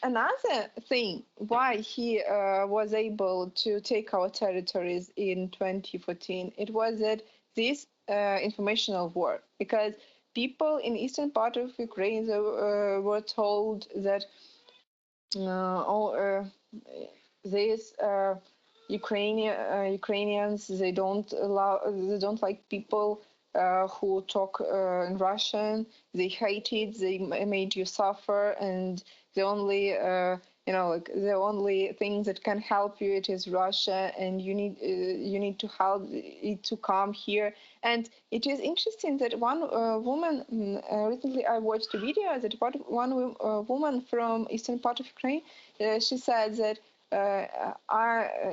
another thing why he was able to take our territories in 2014, it was that this informational war, because people in eastern part of Ukraine were told that these Ukrainians, they don't like people who talk in Russian. They hate it. They made you suffer, and the only the only thing that can help you, it is Russia, and you need to help it to come here. And it is interesting that one woman recently I watched a video that one woman from eastern part of Ukraine, she said that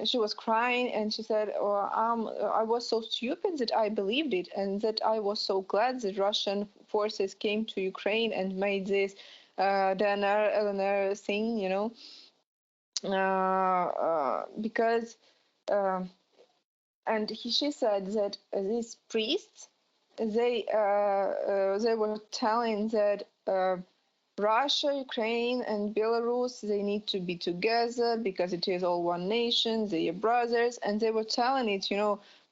she was crying, and she said, I was so stupid that I believed it, and that I was so glad that Russian forces came to Ukraine and made this DNR, LNR thing, because and she said that these priests, they were telling that Russia, Ukraine, and Belarus, they need to be together because it is all one nation, they are brothers, and they were telling it,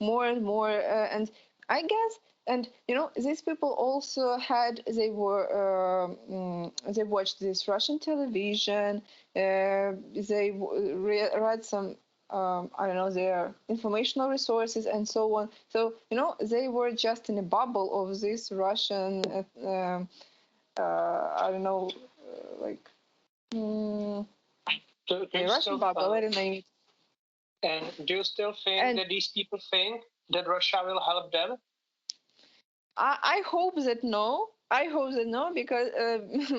more and more, and I guess, and these people also they watched this Russian television, they read some I don't know, their informational resources and so on. So they were just in a bubble of this Russian I don't know, like Russian bubble, I don't know. And do you still think that these people think that Russia will help them? I hope that no. I hope that no, because,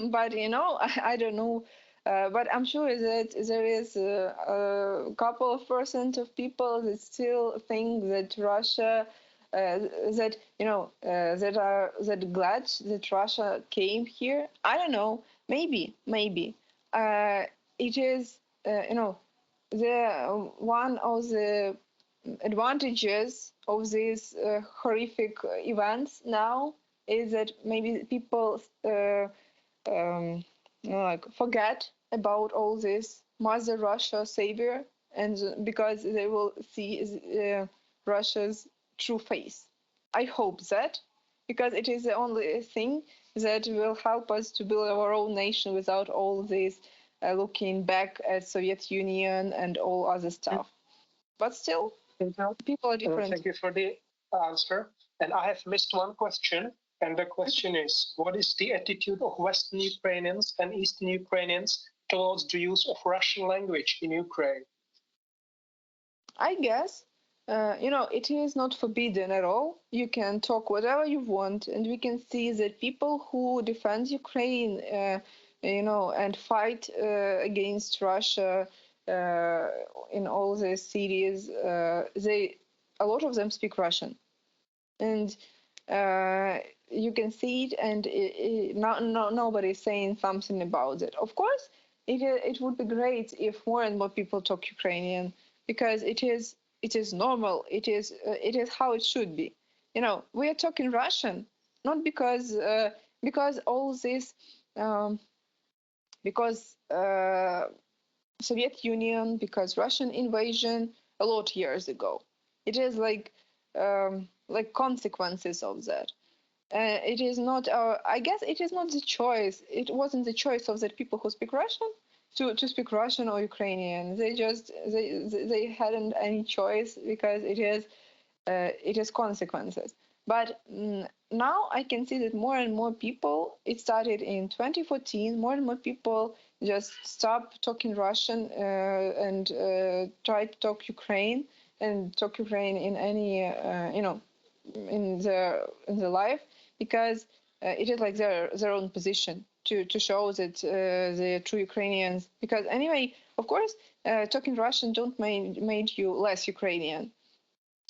but I don't know. But I'm sure that there is a couple of % of people that still think that Russia, that that glad that Russia came here. I don't know. Maybe. it is, the one of the advantages of these horrific events now is that maybe people forget about all this Mother Russia savior, and because they will see Russia's true face. I hope that, because it is the only thing that will help us to build our own nation without all this looking back at Soviet Union and all other stuff. But still, people are different. Thank you for the answer. And I have missed one question. And the question is, what is the attitude of Western Ukrainians and Eastern Ukrainians towards the use of Russian language in Ukraine? I guess, it is not forbidden at all. You can talk whatever you want, and we can see that people who defend Ukraine, and fight against Russia in all the cities, a lot of them speak Russian, and you can see it, and nobody is saying something about it. Of course, it would be great if more and more people talk Ukrainian, because it is normal. It is how it should be. We are talking Russian not because all this because Soviet Union, because Russian invasion a lot years ago. It is like consequences of that. It is not I guess it is not the choice. It wasn't the choice of the people who speak Russian to speak Russian or Ukrainian. They hadn't any choice, because it is consequences. But now I can see that more and more people, it started in 2014, more and more people just stop talking Russian and try to talk Ukraine, and talk Ukraine in any in the life, because it is like their own position to show that they're true Ukrainians. Because anyway, of course, talking Russian don't made you less Ukrainian,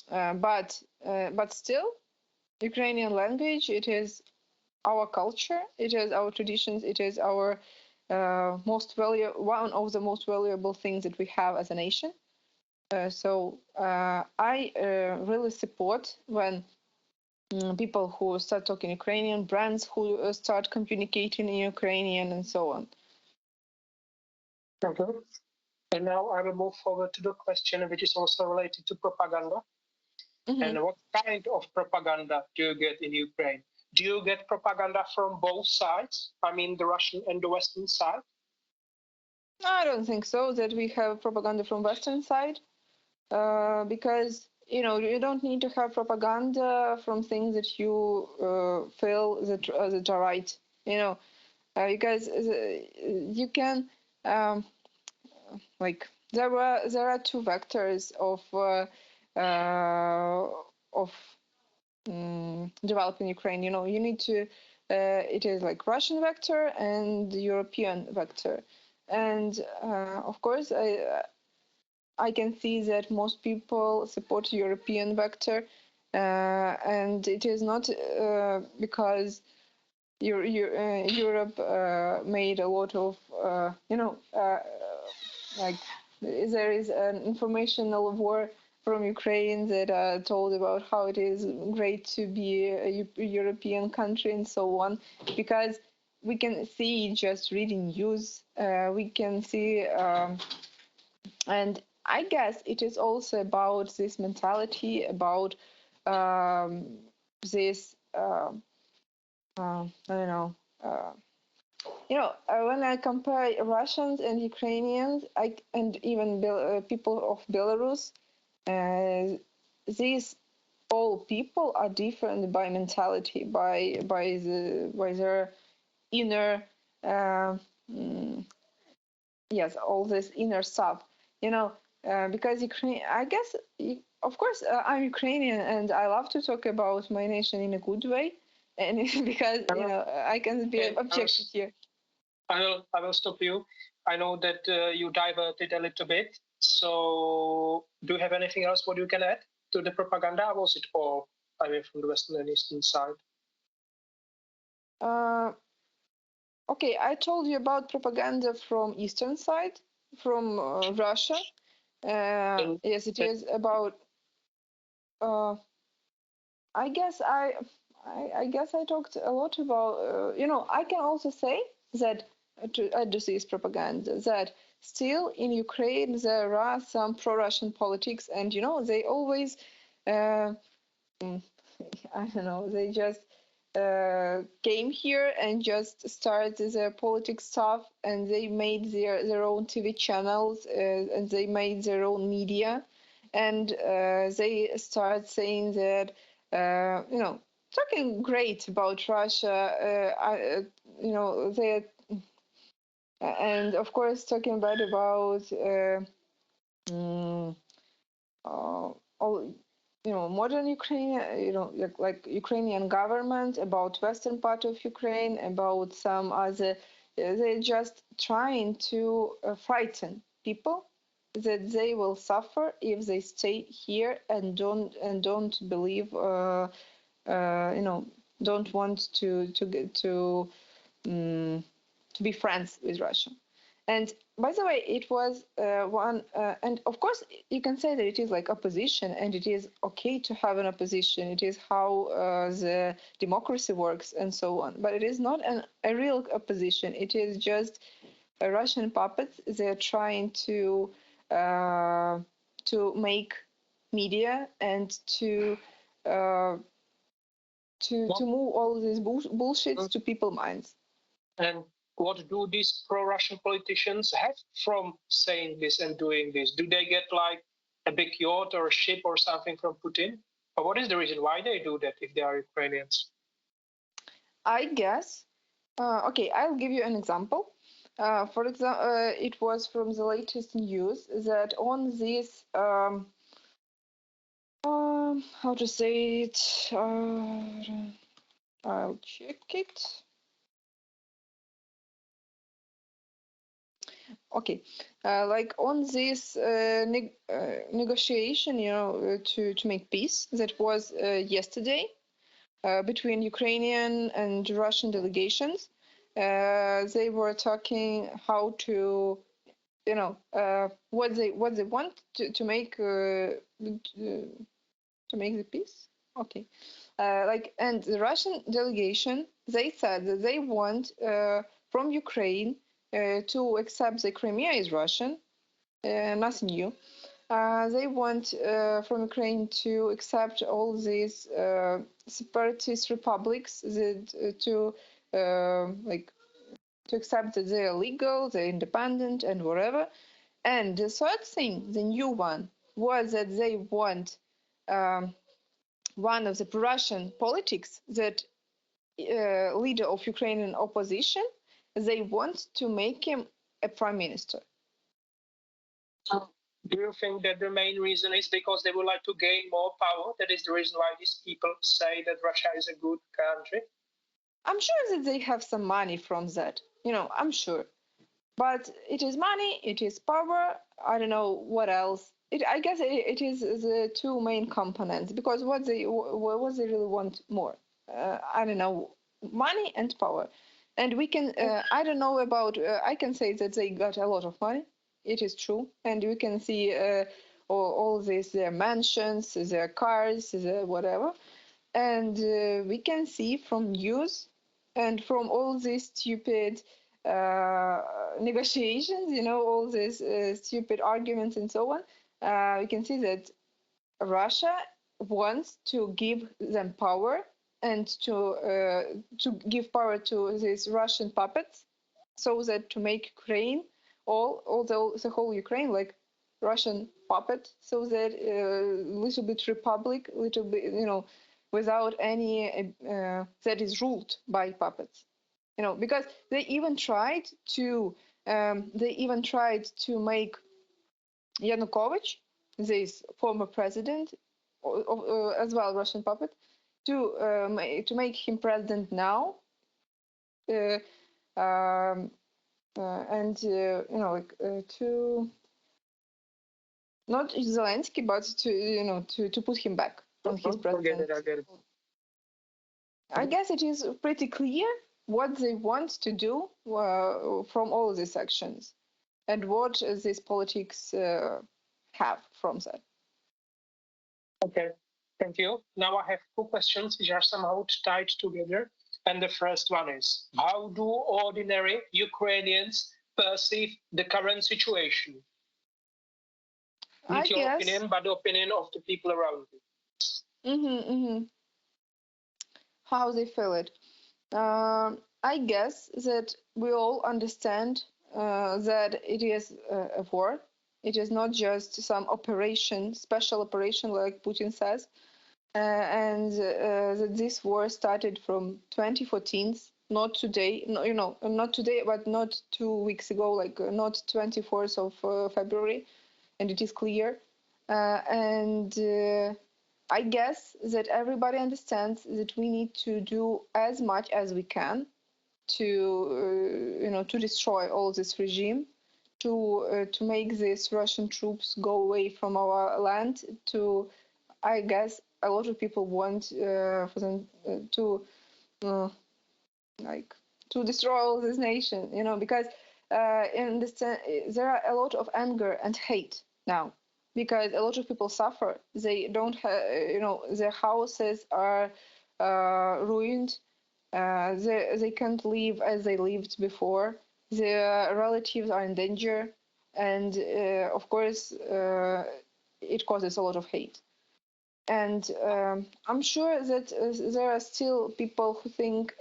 but still, Ukrainian language, it is our culture, it is our traditions, it is our one of the most valuable things that we have as a nation. So I really support when people who start talking Ukrainian, brands who start communicating in Ukrainian, and so on. Okay. And now I will move forward to the question, which is also related to propaganda. Mm-hmm. And what kind of propaganda do you get in Ukraine? Do you get propaganda from both sides? I mean, the Russian and the Western side? I don't think so, that we have propaganda from Western side, because you don't need to have propaganda from things that you feel that are right. Because you can there are two vectors of developing Ukraine. You need to it is like Russian vector and European vector, and of course I can see that most people support European vector, and it is not because Europe made a lot of like there is an informational war from Ukraine that told about how it is great to be a European country and so on, because we can see just reading news, we can see, and I guess it is also about this mentality, about this, I don't know, when I compare Russians and Ukrainians, and even people of Belarus, these all people are different by mentality, by their inner, yes, all this inner stuff, because Ukraine, I guess, of course, I'm Ukrainian and I love to talk about my nation in a good way, and because I can be objective here. I will stop you. I know that you diverted a little bit. So, do you have anything else what you can add to the propaganda? Or was it all, from the Western and Eastern side? Okay, I told you about propaganda from eastern side, from Russia. Yes, it is about. I guess I guess I talked a lot about. I can also say that to address this propaganda that still in Ukraine there are some pro-Russian politics, and they always. I don't know, they just came here and just started their politics stuff, and they made their own TV channels, and they made their own media, and they start saying that, talking great about Russia, they, and of course talking bad about mm, all modern Ukraine, like Ukrainian government, about western part of Ukraine, about some other. They're just trying to frighten people that they will suffer if they stay here and don't believe, don't want to get to be friends with Russia. And by the way, it was one, and of course, you can say that it is like opposition, and it is okay to have an opposition. It is how the democracy works, and so on. But it is not a real opposition. It is just a Russian puppets. They're trying make media and to move all these bullshits to people's minds. And what do these pro-Russian politicians have from saying this and doing this? Do they get like a big yacht or a ship or something from Putin? Or what is the reason why they do that if they are Ukrainians? I guess. Okay, I'll give you an example. For example, it was from the latest news that on this, how to say it? I'll check it. Okay, like on this negotiation, to make peace that was yesterday between Ukrainian and Russian delegations. They were talking how to, what they want to make the peace. Okay, and the Russian delegation, they said that they want from Ukraine to accept the Crimea is Russian, nothing new. They want from Ukraine to accept all these separatist republics that to accept that they are legal, they're independent, and whatever. And the third thing, the new one, was that they want one of the Russian politics that leader of Ukrainian opposition, they want to make him a prime minister. Do you think that the main reason is because they would like to gain more power? That is the reason why these people say that Russia is a good country? I'm sure that they have some money from that. I'm sure. But it is money, it is power. I don't know what else. I guess it is the two main components, because what they really want more. I don't know, money and power. And we can. I don't know about. I can say that they got a lot of money. It is true, and we can see all these their mansions, their cars, their whatever, and we can see from news and from all these stupid negotiations, all these stupid arguments and so on, we can see that Russia wants to give them power and to give power to these Russian puppets, so that to make Ukraine, although the whole Ukraine like Russian puppet, so that little bit republic, little bit, without any that is ruled by puppets, because they even tried to make Yanukovych, this former president, as well Russian puppet, to make him president now, and to not Zelensky, but to put him back on his president. I get it. I guess it is pretty clear what they want to do from all these actions, and what these politics have from that. Okay, thank you. Now I have two questions which are somehow tied together. And the first one is, how do ordinary Ukrainians perceive the current situation? Not your opinion, but the opinion of the people around you. How they feel it. I guess that we all understand that it is a war. It is not just some operation, special operation like Putin says, and that this war started from 2014, not today. No, not today, but not 2 weeks ago, like not 24th of February, and it is clear. And I guess that everybody understands that we need to do as much as we can to, to destroy all this regime, to make these Russian troops go away from our land. To, I guess, a lot of people want for them to, like, to destroy all this nation, because there are a lot of anger and hate now, because a lot of people suffer. They don't have, their houses are ruined. They can't live as they lived before. Their relatives are in danger, and of course, it causes a lot of hate. And I'm sure that there are still people who think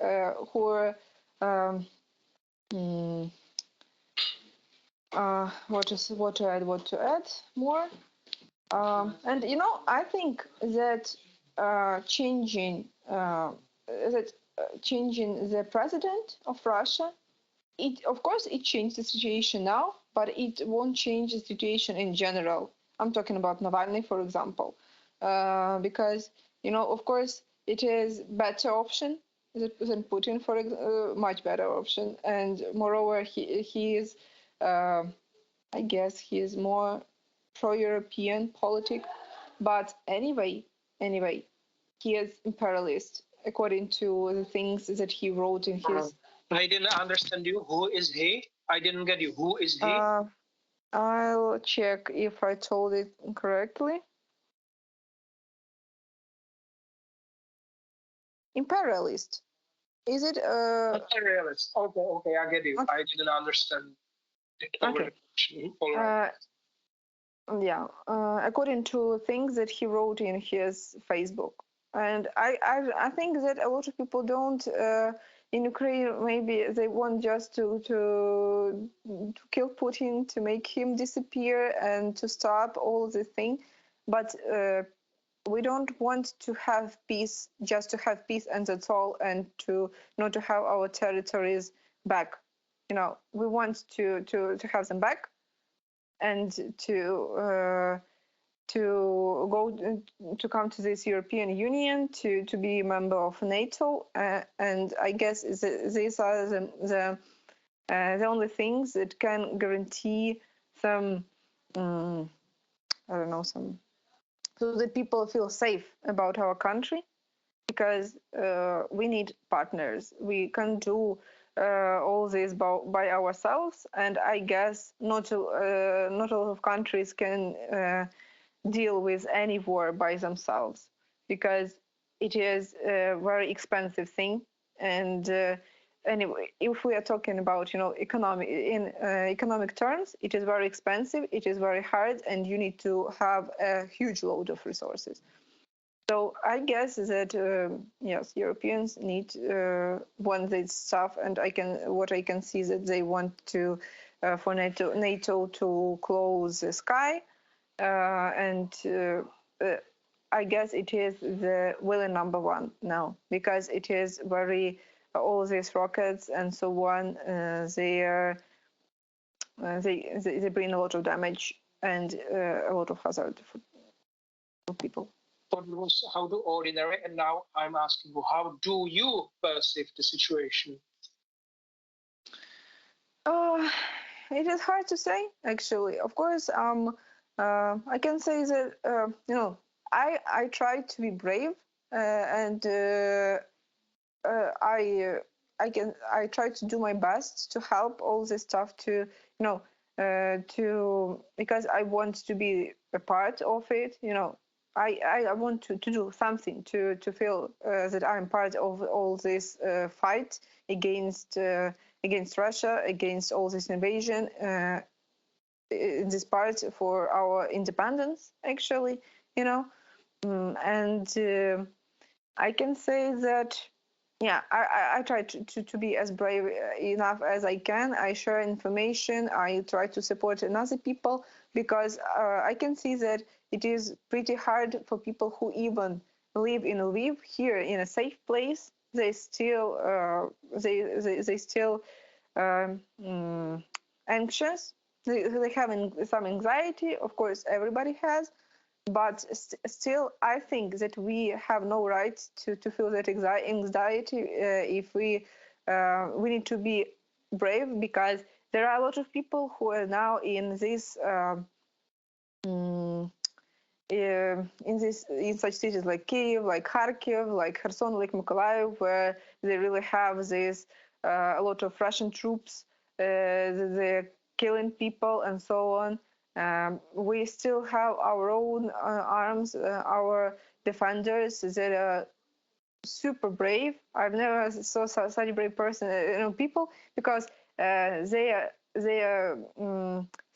who are what to add more. And I think that changing changing the president of Russia, it of course it changed the situation now, but it won't change the situation in general. I'm talking about Navalny, for example, because of course it is better option than Putin, for much better option, and moreover he is, I guess he is more pro-European politic, but anyway, he is imperialist according to the things that he wrote in his. I didn't understand you. Who is he? I didn't get you. Who is he? I'll check if I told it correctly. Imperialist. Is it imperialist? Okay, I get you. Okay. I didn't understand it. Okay. All right. Yeah, according to things that he wrote in his Facebook. And I think that a lot of people don't in Ukraine, maybe they want just to kill Putin, to make him disappear and to stop all the thing. But we don't want to have peace just to have peace and that's all, and to not to have our territories back. We want to have them back, and to go to come to this European Union, to be a member of NATO, and I guess these are the only things that can guarantee some I don't know, some, so that people feel safe about our country, because we need partners. We can't do all this by ourselves, and I guess not a lot of countries can deal with any war by themselves, because it is a very expensive thing. And anyway, if we are talking about economic terms, it is very expensive, it is very hard, and you need to have a huge load of resources. So I guess that yes, Europeans want this stuff, and what I can see that they want to for NATO to close the sky, and I guess it is the willing number one now, because it is very all these rockets and so on. They bring a lot of damage and a lot of hazard for people. How do ordinary, and now I'm asking you, how do you perceive the situation? It is hard to say, actually. Of course, I can say that I try to be brave, and I try to do my best to help all this stuff to because I want to be a part of it. I want to do something to feel that I'm part of all this fight against Russia, against all this invasion. In this part for our independence, actually, and I can say that, yeah, I try to be as brave enough as I can. I share information. I try to support other people because I can see that it is pretty hard for people who even live in Lviv here in a safe place. They still they still anxious. They have some anxiety. Of course, everybody has, but still I think that we have no right to feel that anxiety. If we need to be brave, because there are a lot of people who are now in this in such cities like Kiev, like Kharkiv, like Kherson, like Mykolaiv, where they really have this a lot of Russian troops. They're killing people and so on. We still have our own arms, our defenders that are super brave. I've never saw such a brave person. People, because they are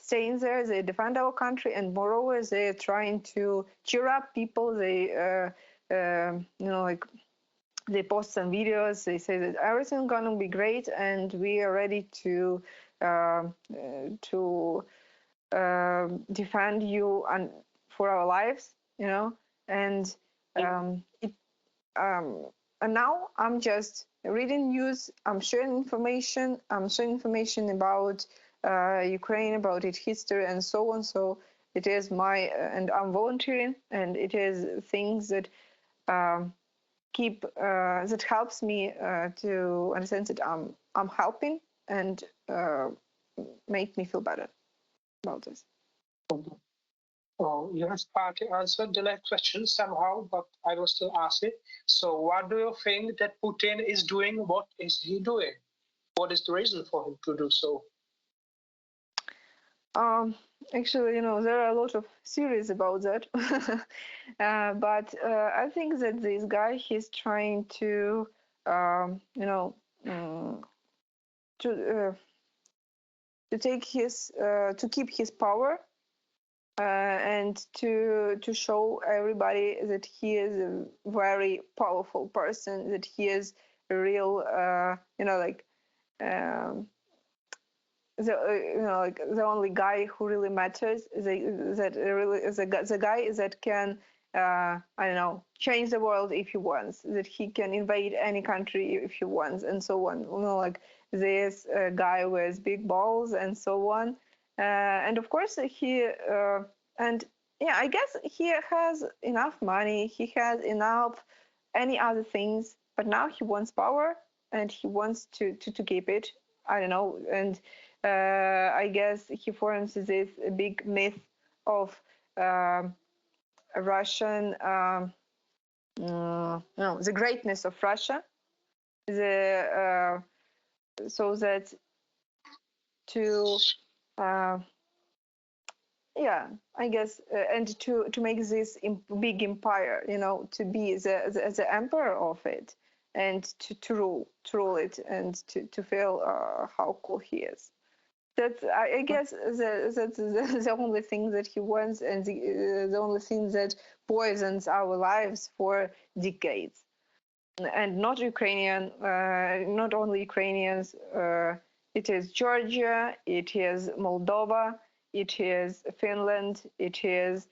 staying there. They defend our country, and moreover, they are trying to cheer up people. They like they post some videos. They say that everything's gonna be great, and we are ready to defend you and for our lives. And it and now I'm just reading news. I'm sharing information. I'm sharing information about Ukraine, about its history, and so on. So it is and I'm volunteering, and it is things that that helps me to understand that I'm helping and make me feel better about this. Oh, you have partly answered the next question somehow, but I will still ask it. So, what do you think that Putin is doing? What is he doing? What is the reason for him to do so? Actually, there are a lot of theories about that. But I think that this guy, he's trying to, to take to keep his power, and to show everybody that he is a very powerful person, that he is a real, like. Like the only guy who really matters, the guy that can, I don't know, change the world if he wants, that he can invade any country if he wants, and so on. Like this guy with big balls and so on. And of course and yeah, I guess he has enough money. He has enough any other things, but now he wants power and he wants to keep it. I don't know, and I guess he forms this big myth of Russian, the greatness of Russia, so that to, yeah, I guess, and to make this big empire, to be the emperor of it, and to rule it, and to feel how cool he is. That's, I guess, that's the only thing that he wants, and the only thing that poisons our lives for decades. And not not only Ukrainians. It is Georgia, it is Moldova, it is Finland, it is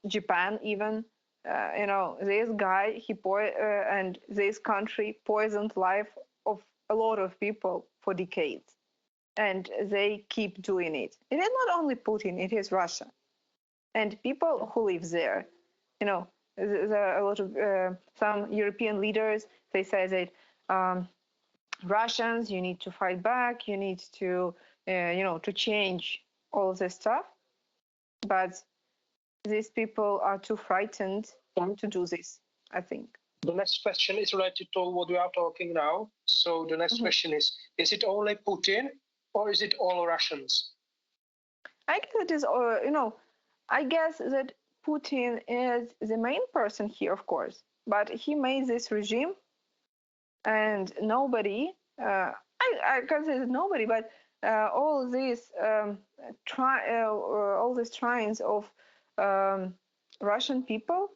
Japan even. This guy, and this country poisoned life of a lot of people for decades. And they keep doing it. It is not only Putin, it is Russia. And people who live there, there are a lot of some European leaders, they say that Russians, you need to fight back, you need to, to change all this stuff. But these people are too frightened to do this, I think. The next question is related to what we are talking now. So the next question is it only Putin or is it all Russians? I guess it is, I guess that Putin is the main person here, of course, but he made this regime, and nobody, I can't say that nobody, but all these all these tryings of Russian people,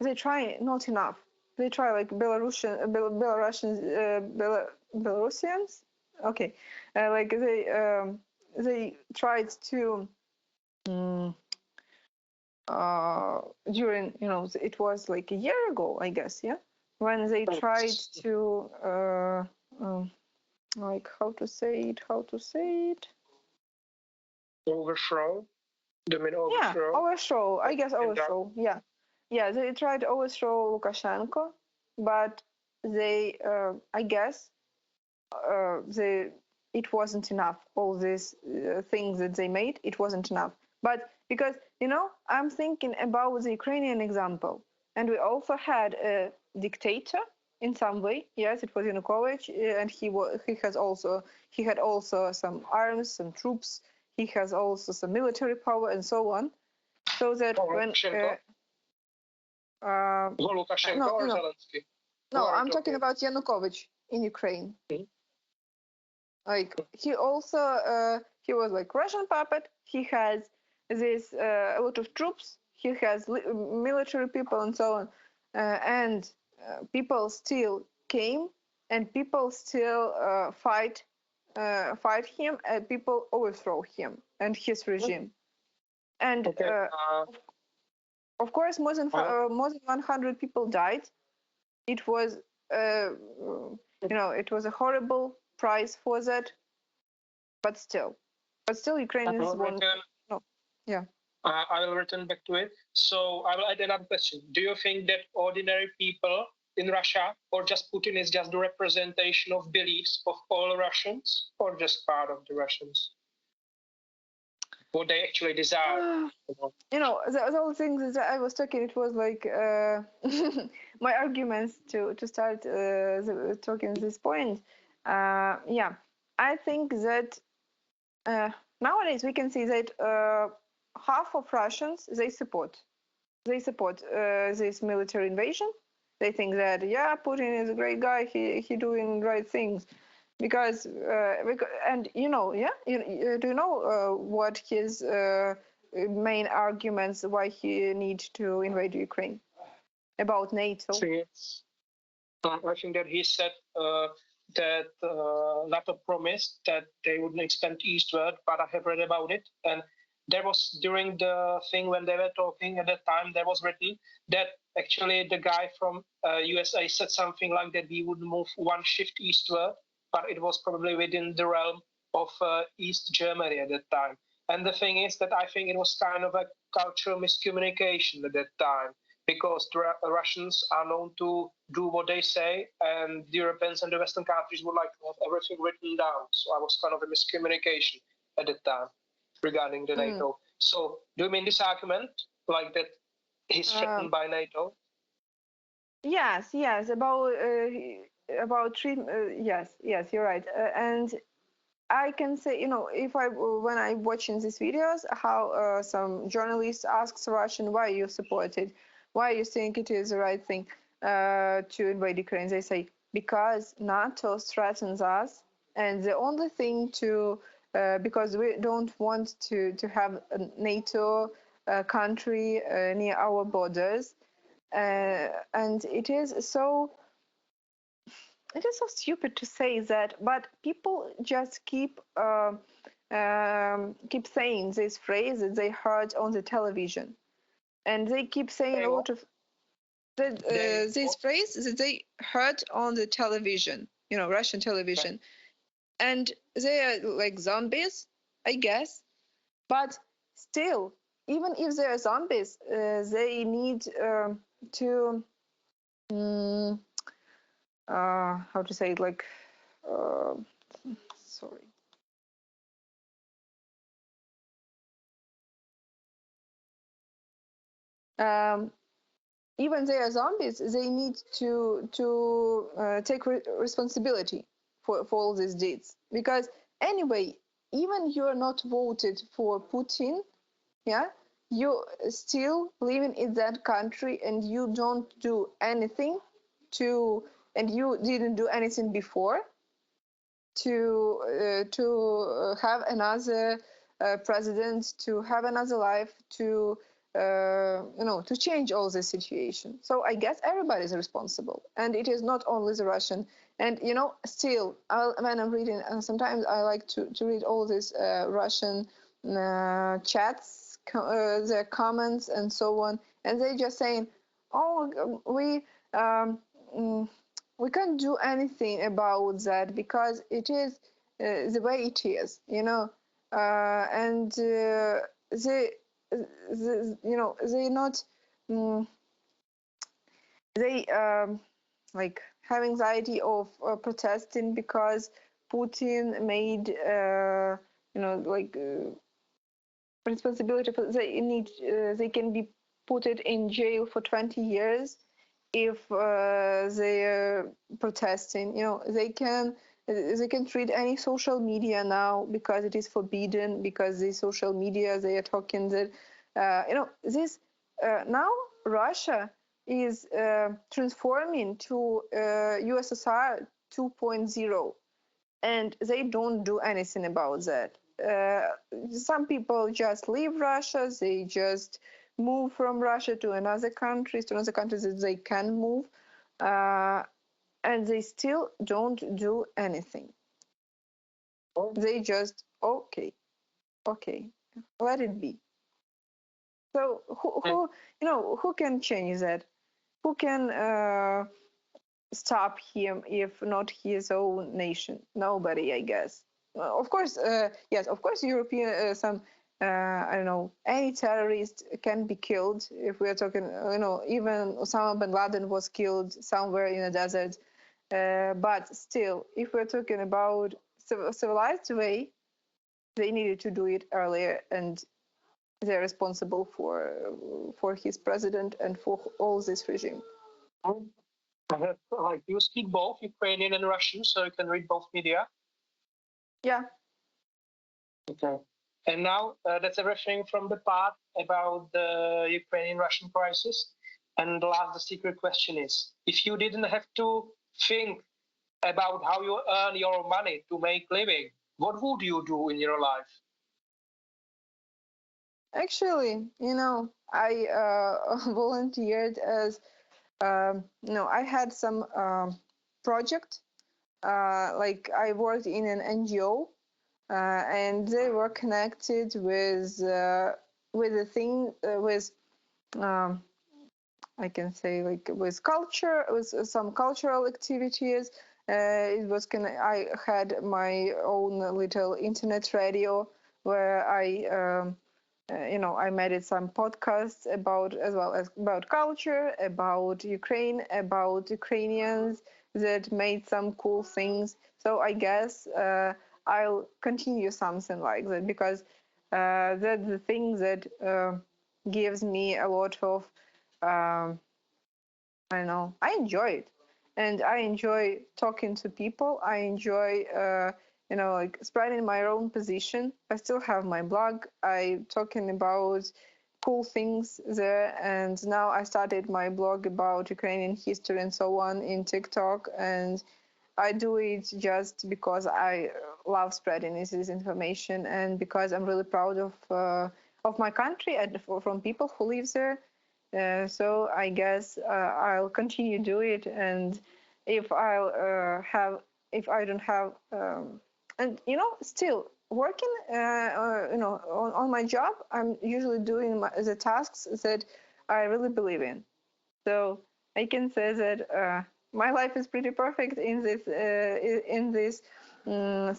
they try not enough. They try like Belarusians, okay, like they tried to. During, it was like a year ago, I guess, yeah, when they tried to like how to say it Overthrow. Do you mean yeah, overthrow, I guess, overthrow, yeah, they tried to overthrow Lukashenko, but they I guess it wasn't enough. All these things that they made, it wasn't enough. But because I'm thinking about the Ukrainian example, and we also had a dictator in some way. Yes, it was Yanukovych, and he had also some arms, some troops. He has also some military power and so on. So that when Lukashenko or Zelensky? No, I'm talking about Yanukovych in Ukraine. Like he also he was like Russian puppet. He has this a lot of troops. He has military people and so on, and people still came, and people still fight him, and people overthrow him and his regime. And of course, more than 100 people died. It was it was a horrible price for that. But still, Ukrainians won. No, yeah. I will return back to it. So I will add another question. Do you think that ordinary people in Russia, or just Putin, is just the representation of beliefs of all Russians, or just part of the Russians? What they actually desire? The whole thing that I was talking, it was like my arguments to start talking this point. Yeah, I think that nowadays we can see that half of Russians they support this military invasion. They think that Putin is a great guy. He doing right things because and do you know what his main arguments why he needs to invade Ukraine about NATO? I think that he said that NATO promised that they wouldn't expand eastward, but I have read about it. And there was, during the thing when they were talking at that time, there was written that actually the guy from USA said something like that we would move one shift eastward, but it was probably within the realm of East Germany at that time. And the thing is that I think it was kind of a cultural miscommunication at that time, because the Russians are known to do what they say, and the Europeans and the Western countries would like to have everything written down. So I was kind of a miscommunication at the time regarding the NATO. So do you mean this argument, like that he's threatened by NATO? Yes, about treatment. Yes, you're right. And I can say, if when I watching these videos, how some journalists asks Russian, why you support it, why you think it is the right thing to invade Ukraine. They say because NATO threatens us, and the only thing because we don't want to have a NATO country near our borders, and it is so stupid to say that, but people just keep saying this phrase that they heard on the television, and they keep saying a lot of this phrase that they heard on the television, Russian television, and they are like zombies, I guess, but still, even if they are zombies, they need to. How to say it, like sorry, even they are zombies, they need to take responsibility for all these deeds. Because anyway, even you are not voted for Putin, yeah, you still living in that country and you don't do anything and you didn't do anything before to have another president, to have another life, to change all the situation. So I guess everybody is responsible, and it is not only the Russian. And still, when I'm reading, sometimes I like to read all these Russian chats, their comments and so on, and they just saying, "Oh, we can't do anything about that because it is the way it is, and they not they like have anxiety of protesting because Putin made responsibility for they can be put it in jail for 20 years if they're protesting. They can treat any social media now because it is forbidden, because the social media they are talking that this now Russia is transforming to USSR 2.0, and they don't do anything about that. Some people just leave Russia, they just move from Russia to another countries that they can move, and they still don't do anything. They just okay, let it be. So who can change that? Who can stop him if not his own nation? Nobody, I guess. Of course, yes, of course, European some. I don't know, any terrorist can be killed. If we are talking, even Osama bin Laden was killed somewhere in a desert. But still, if we're talking about civilized way, they needed to do it earlier, and they're responsible for his president and for all this regime. You speak both Ukrainian and Russian, so you can read both media. Yeah. Okay. And now that's everything from the part about the Ukrainian-Russian crisis. And the last, the secret question is, if you didn't have to think about how you earn your money to make living, what would you do in your life? Actually, I volunteered as, I had some project, like I worked in an NGO, and they were connected with the thing with I can say like with culture, with some cultural activities. It was I had my own little internet radio where I made some podcasts about, as well as about culture, about Ukraine, about Ukrainians that made some cool things. So I guess I'll continue something like that, because that's the thing that gives me a lot of I don't know, I enjoy it, and I enjoy talking to people. I enjoy like spreading my own position. I still have my blog. I talking about cool things there, and now I started my blog about Ukrainian history and so on in TikTok, and I do it just because I love spreading this information, and because I'm really proud of my country and from people who live there. So I guess I'll continue do it, and if if I don't have, and still working, on my job, I'm usually doing the tasks that I really believe in. So I can say that my life is pretty perfect in this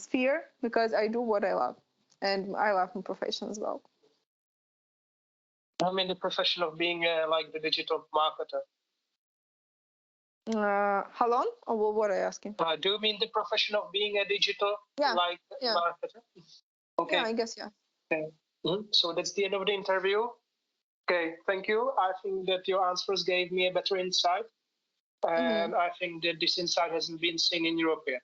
sphere, because I do what I love, and I love my profession as well. I'm in the profession of being like the digital marketer. How long? Or what are you asking? Do you mean the profession of being a digital marketer? Okay. Yeah, I guess, yeah. Okay. So that's the end of the interview. Okay, thank you. I think that your answers gave me a better insight, and I think that this insight hasn't been seen in European.